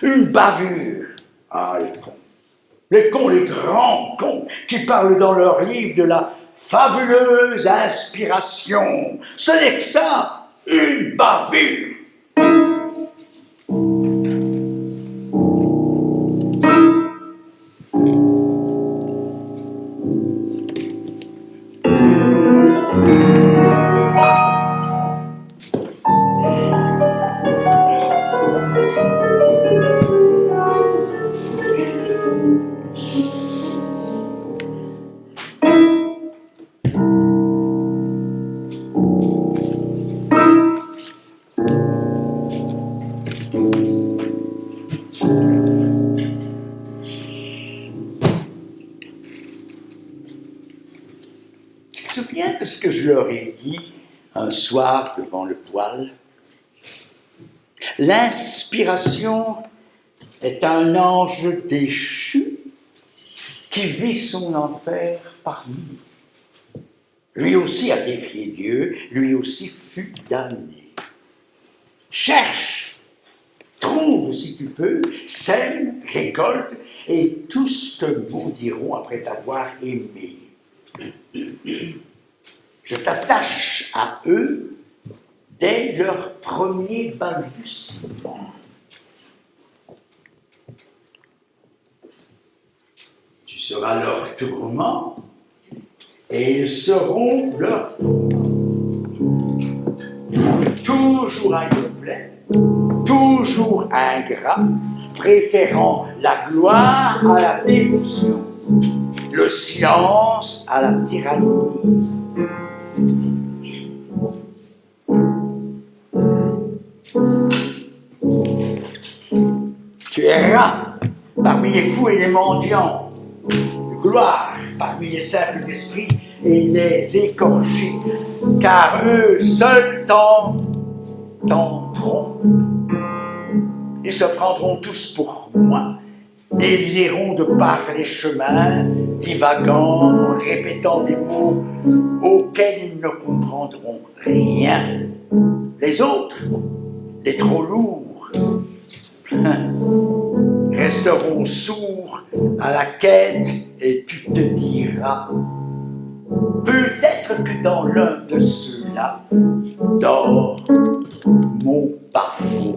Une bavure. Ah, les cons. Les cons, les grands cons, qui parlent dans leurs livres de la fabuleuse inspiration. Ce n'est que ça, une bavure. Tu te souviens de ce que je leur ai dit un soir devant le poêle? L'inspiration est un ange déchu qui vit son enfer parmi nous. Lui aussi a défié Dieu, lui aussi fut damné. Cherche, trouve si tu peux, sème, récolte, et tout ce que mots diront après t'avoir aimé. Je t'attache à eux dès leur premier balbutiement. Tu seras leur tourment et ils seront leur tourment. Toujours incomplet, toujours ingrat, préférant la gloire à la dévotion, le silence à la tyrannie. Tu erras parmi les fous et les mendiants, gloire parmi les simples d'esprit et les écorchés, car eux seuls t'entendront. Ils se prendront tous pour moi, et ils iront de par les chemins, divagant, répétant des mots auxquels ils ne comprendront rien. Les autres, les trop lourds, resteront sourds à la quête et tu te diras, peut-être que dans l'un de ceux-là dort mon parfum.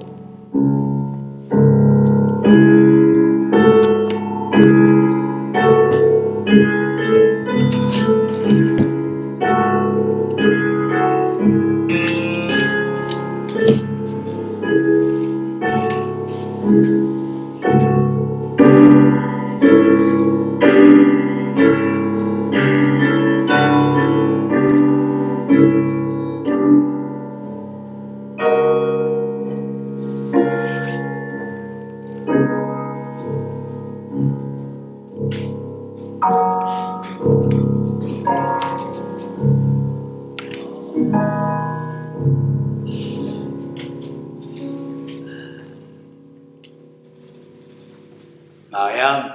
Mariam,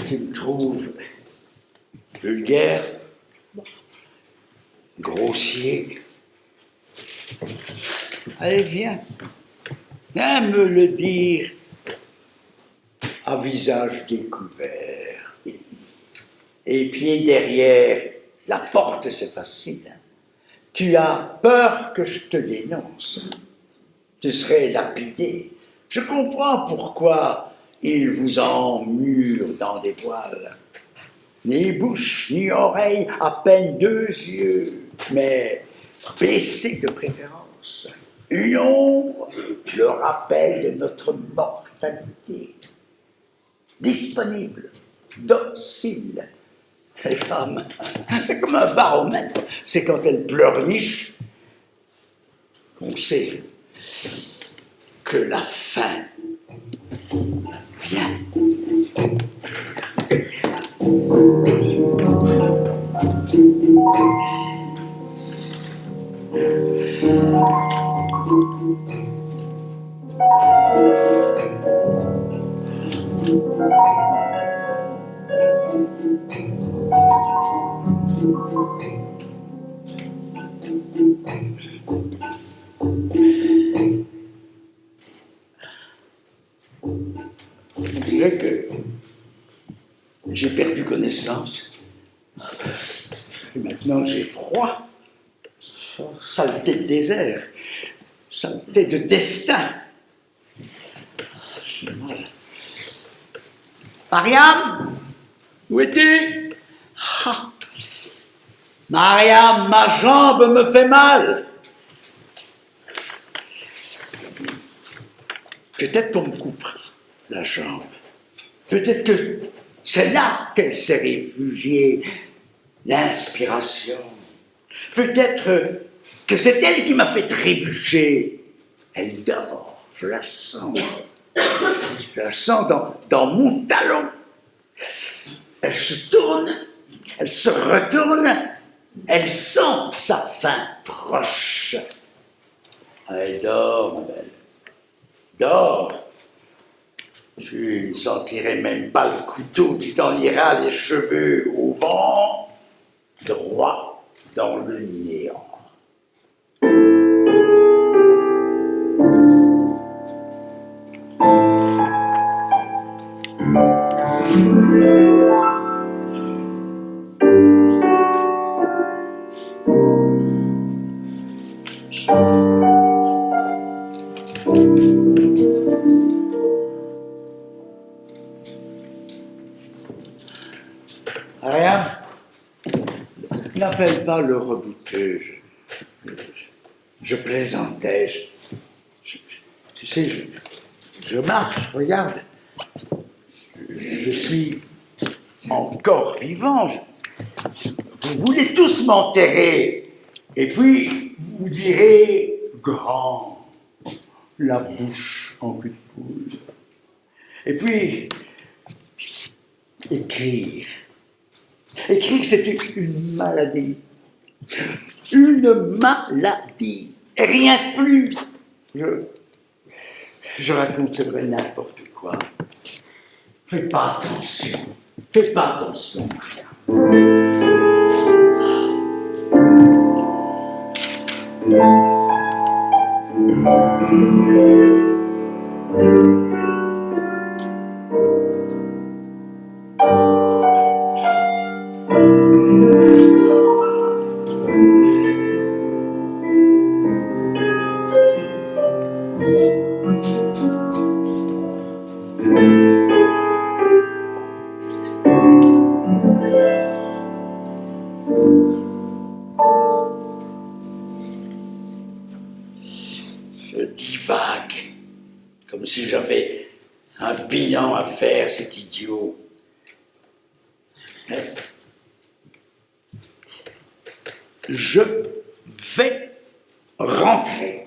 tu me trouves vulgaire, grossier. Allez, viens me le dire à visage découvert. Et pieds derrière, la porte c'est facile. Tu as peur que je te dénonce. Tu serais lapidé. Je comprends pourquoi ils vous emmurent dans des voiles. Ni bouche, ni oreille, à peine 2 yeux, mais baissés de préférence. Une ombre, le rappel de notre mortalité. Disponible, docile. Les femmes, c'est comme un baromètre. C'est quand elles pleurnichent qu'on sait que la fin vient. On dirait que j'ai perdu connaissance. Et maintenant j'ai froid. Saleté de désert. Saleté de destin. J'ai mal. Mariam, où es-tu? Ah. Mariam, ma jambe me fait mal. Peut-être qu'on me coupera la jambe. Peut-être que c'est là qu'elle s'est réfugiée, l'inspiration. Peut-être que c'est elle qui m'a fait trébucher. Elle dort, je la sens. Je la sens dans mon talon. Elle se tourne, elle se retourne, elle sent sa fin proche. Elle dort, ma belle. Dors. Tu ne sentirais même pas le couteau, tu t'en iras les cheveux au vent, droit dans le néant. Rien. N'appelle pas le rebouteux. Je plaisantais. Tu sais, je marche, regarde. Je suis encore vivant. Vous voulez tous m'enterrer. Et puis, vous direz grand, la bouche en cul de poule. Et puis, écrire. Écrire, c'est une maladie. Une maladie. Et rien de plus. Je raconterai n'importe quoi. Fais pas attention. Fais pas attention, Maria. comme si j'avais un bilan à faire, c'est idiot. Je vais rentrer,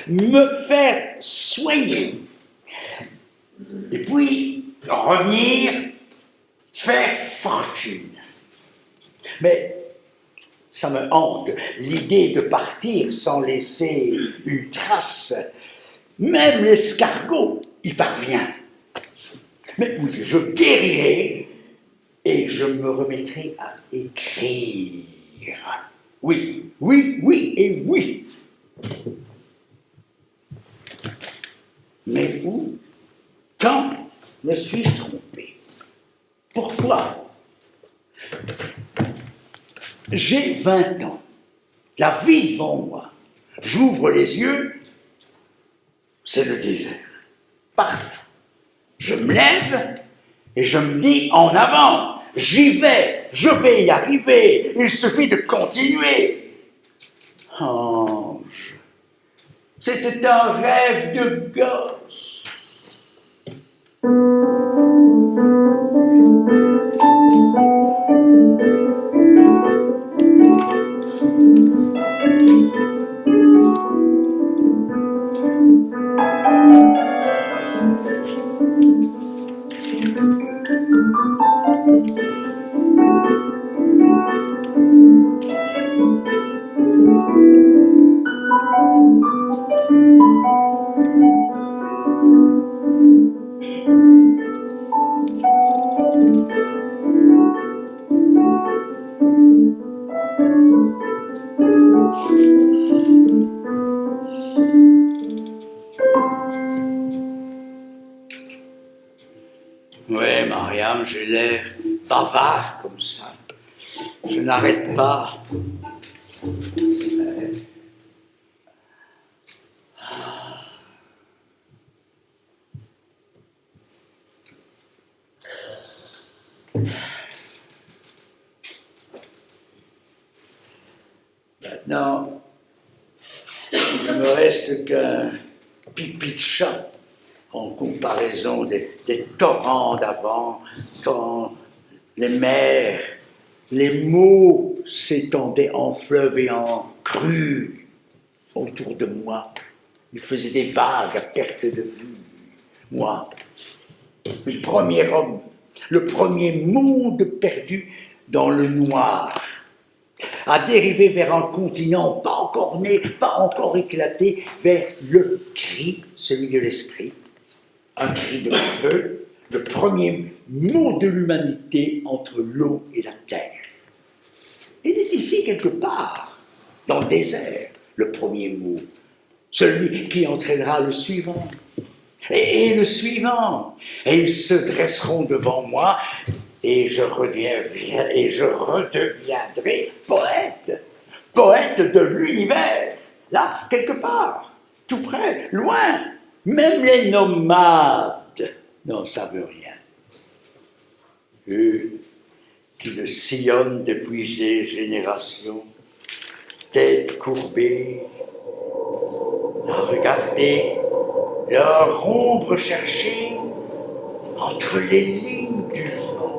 me faire soigner, et puis revenir faire fortune. Mais ça me hante, l'idée de partir sans laisser une trace. Même l'escargot y parvient. Mais oui, je guérirai et je me remettrai à écrire. Oui, oui, oui et oui. Mais où, quand me suis-je trompé? Pourquoi? J'ai 20 ans, la vie devant moi. J'ouvre les yeux, c'est le désert. Partout. Je me lève et je me dis en avant, j'y vais, je vais y arriver, il suffit de continuer. Ange, c'était un rêve de gosse. Ouais, Mariam, j'ai l'air bavard comme ça. Je n'arrête pas. Maintenant, il ne me reste qu'un pipi de chat en comparaison des torrents d'avant, quand les mers, les mots s'étendaient en fleuves et en crues autour de moi. Ils faisaient des vagues à perte de vue. Moi, le premier homme, le premier monde perdu dans le noir, a dérivé vers un continent pas encore né, pas encore éclaté, vers le cri, celui de l'esprit, un cri de feu, le premier mot de l'humanité entre l'eau et la terre. Il est ici quelque part, dans le désert, le premier mot, celui qui entraînera le suivant, et le suivant, et ils se dresseront devant moi, et je redeviendrai poète, poète de l'univers, là, quelque part, tout près, loin. Même les nomades n'en savent rien. Eux qui le sillonnent depuis des générations, tête courbée, à regarder leur ombre chercher entre les lignes du vent.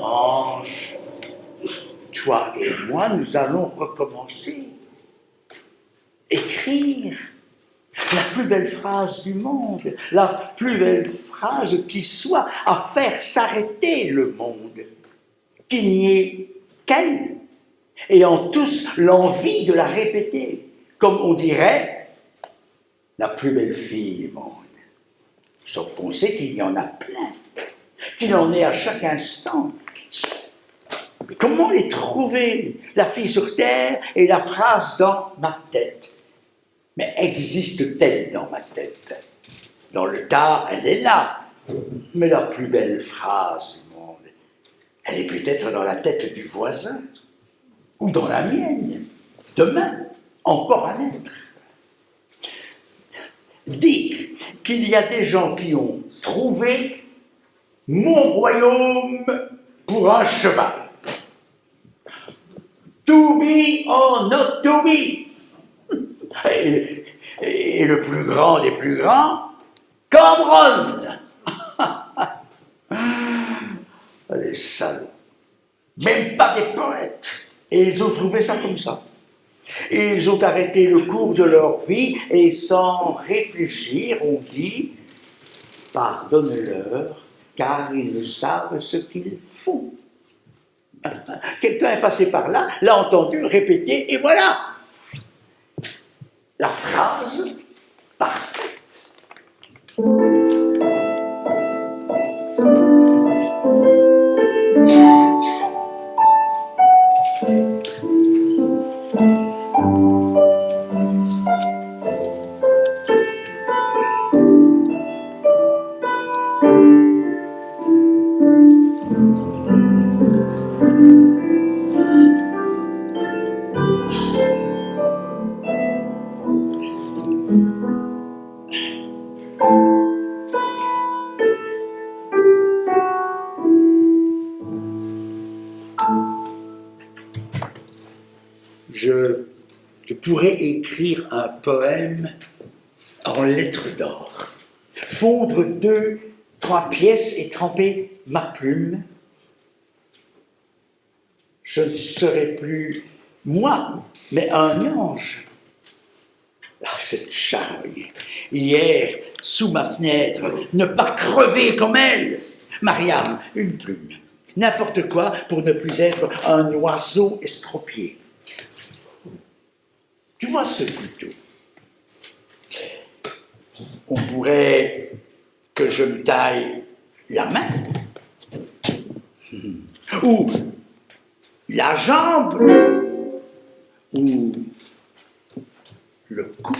Ange, toi et moi, nous allons recommencer. Écrire la plus belle phrase du monde, la plus belle phrase qui soit à faire s'arrêter le monde, qu'il n'y ait qu'elle, ayant tous l'envie de la répéter. comme on dirait, la plus belle fille du monde. Sauf qu'on sait qu'il y en a plein, qu'il en est à chaque instant. Mais comment les trouver, la fille sur terre et la phrase dans ma tête? Mais existe-t-elle dans ma tête? Dans le tas, elle est là. Mais la plus belle phrase du monde, elle est peut-être dans la tête du voisin, ou dans la mienne, demain, encore à naître. Dire qu'il y a des gens qui ont trouvé mon royaume pour un cheval. To be or not to be. Et le plus grand des plus grands, Cambronne. Les salauds. Même pas des poètes. Et ils ont trouvé ça comme ça. Et ils ont arrêté le cours de leur vie et sans réfléchir, ont dit « Pardonne-leur, car ils ne savent ce qu'ils font. » Quelqu'un est passé par là, l'a entendu répéter, et voilà la phrase parfaite. Je pourrais écrire un poème en lettres d'or, fondre 2, 3 pièces et tremper ma plume. Je ne serai plus moi, mais un ange. Ah, cette charogne, hier, sous ma fenêtre, ne pas crever comme elle. Mariam, une plume, n'importe quoi pour ne plus être un oiseau estropié. Tu vois ce couteau? On pourrait que je me taille la main, ou la jambe, ou le cou.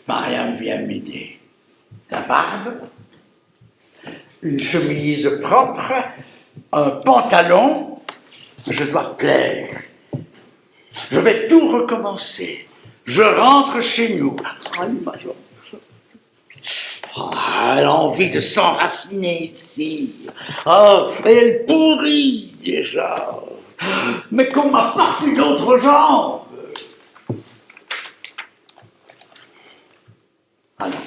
Mariam vient m'aider. La barbe, une chemise propre, un pantalon, je dois plaire. Je vais tout recommencer. Je rentre chez nous. Elle a envie de s'enraciner ici. Oh, elle pourrit déjà. Mais qu'on m'a pas fait l'autre jambe. Alors,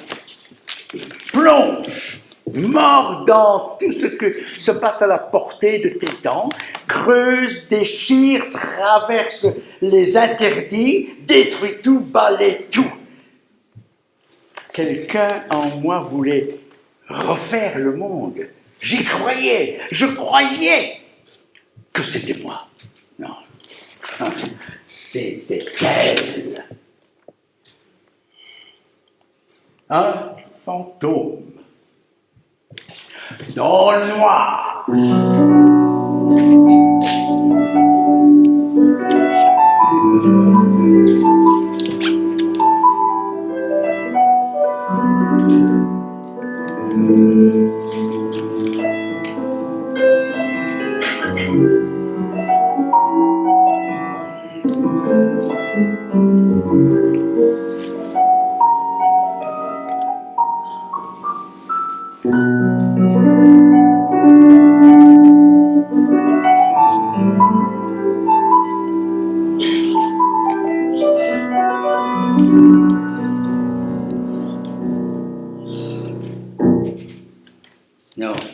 plonge, mord dans tout ce que se passe à la portée de tes dents, creuse, déchire, traverse les interdits, détruit tout, balaie tout. Quelqu'un en moi voulait refaire le monde. J'y croyais, je croyais que c'était moi. Non, c'était elle. Un fantôme. Dans le noir. Non,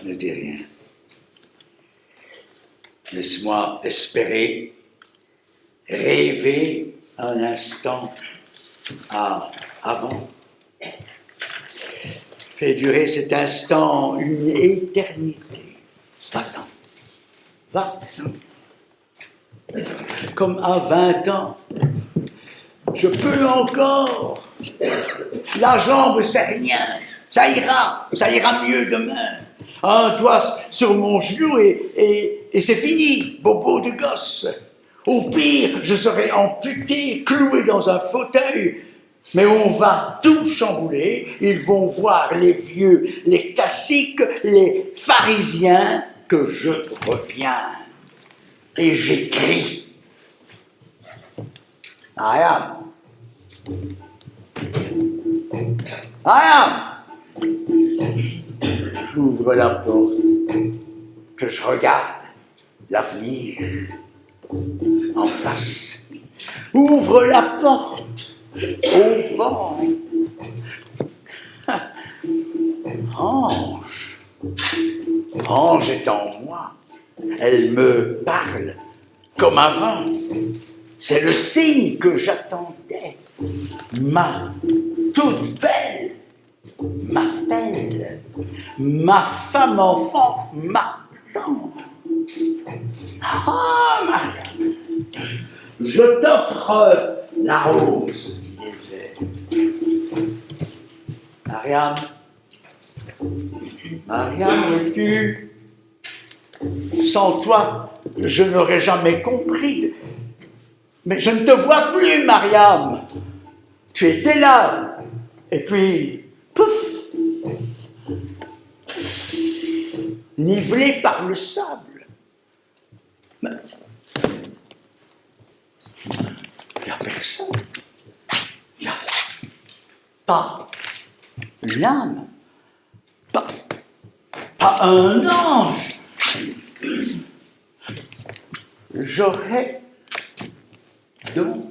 ne dis rien. Laisse-moi espérer, rêver un instant avant. Fais durer cet instant une éternité. Va-t'en. Va-t'en. Comme à 20 ans, je peux encore. La jambe, c'est rien. Ça ira mieux demain. Un doigt sur mon genou et c'est fini, bobo de gosse. Au pire, je serai amputé, cloué dans un fauteuil. Mais on va tout chambouler. Ils vont voir les vieux, les classiques, les pharisiens, que je reviens. Et j'écris. Mariam. Mariam. J'ouvre la porte, que je regarde l'avenir en face. Ouvre la porte au vent. Ange. Ange est en moi. Elle me parle comme avant. C'est le signe que j'attendais. Ma toute belle m'appelle. Ma femme enfant m'attend. Ah, Mariam, je t'offre la rose du désert. Mariam, Mariam, es-tu? Sans toi, je n'aurais jamais compris. Mais je ne te vois plus, Mariam. Tu étais là. Et puis, pouf, nivelé par le sable. Il n'y a personne. Il n'y a pas une âme. Pas un ange. J'aurais donc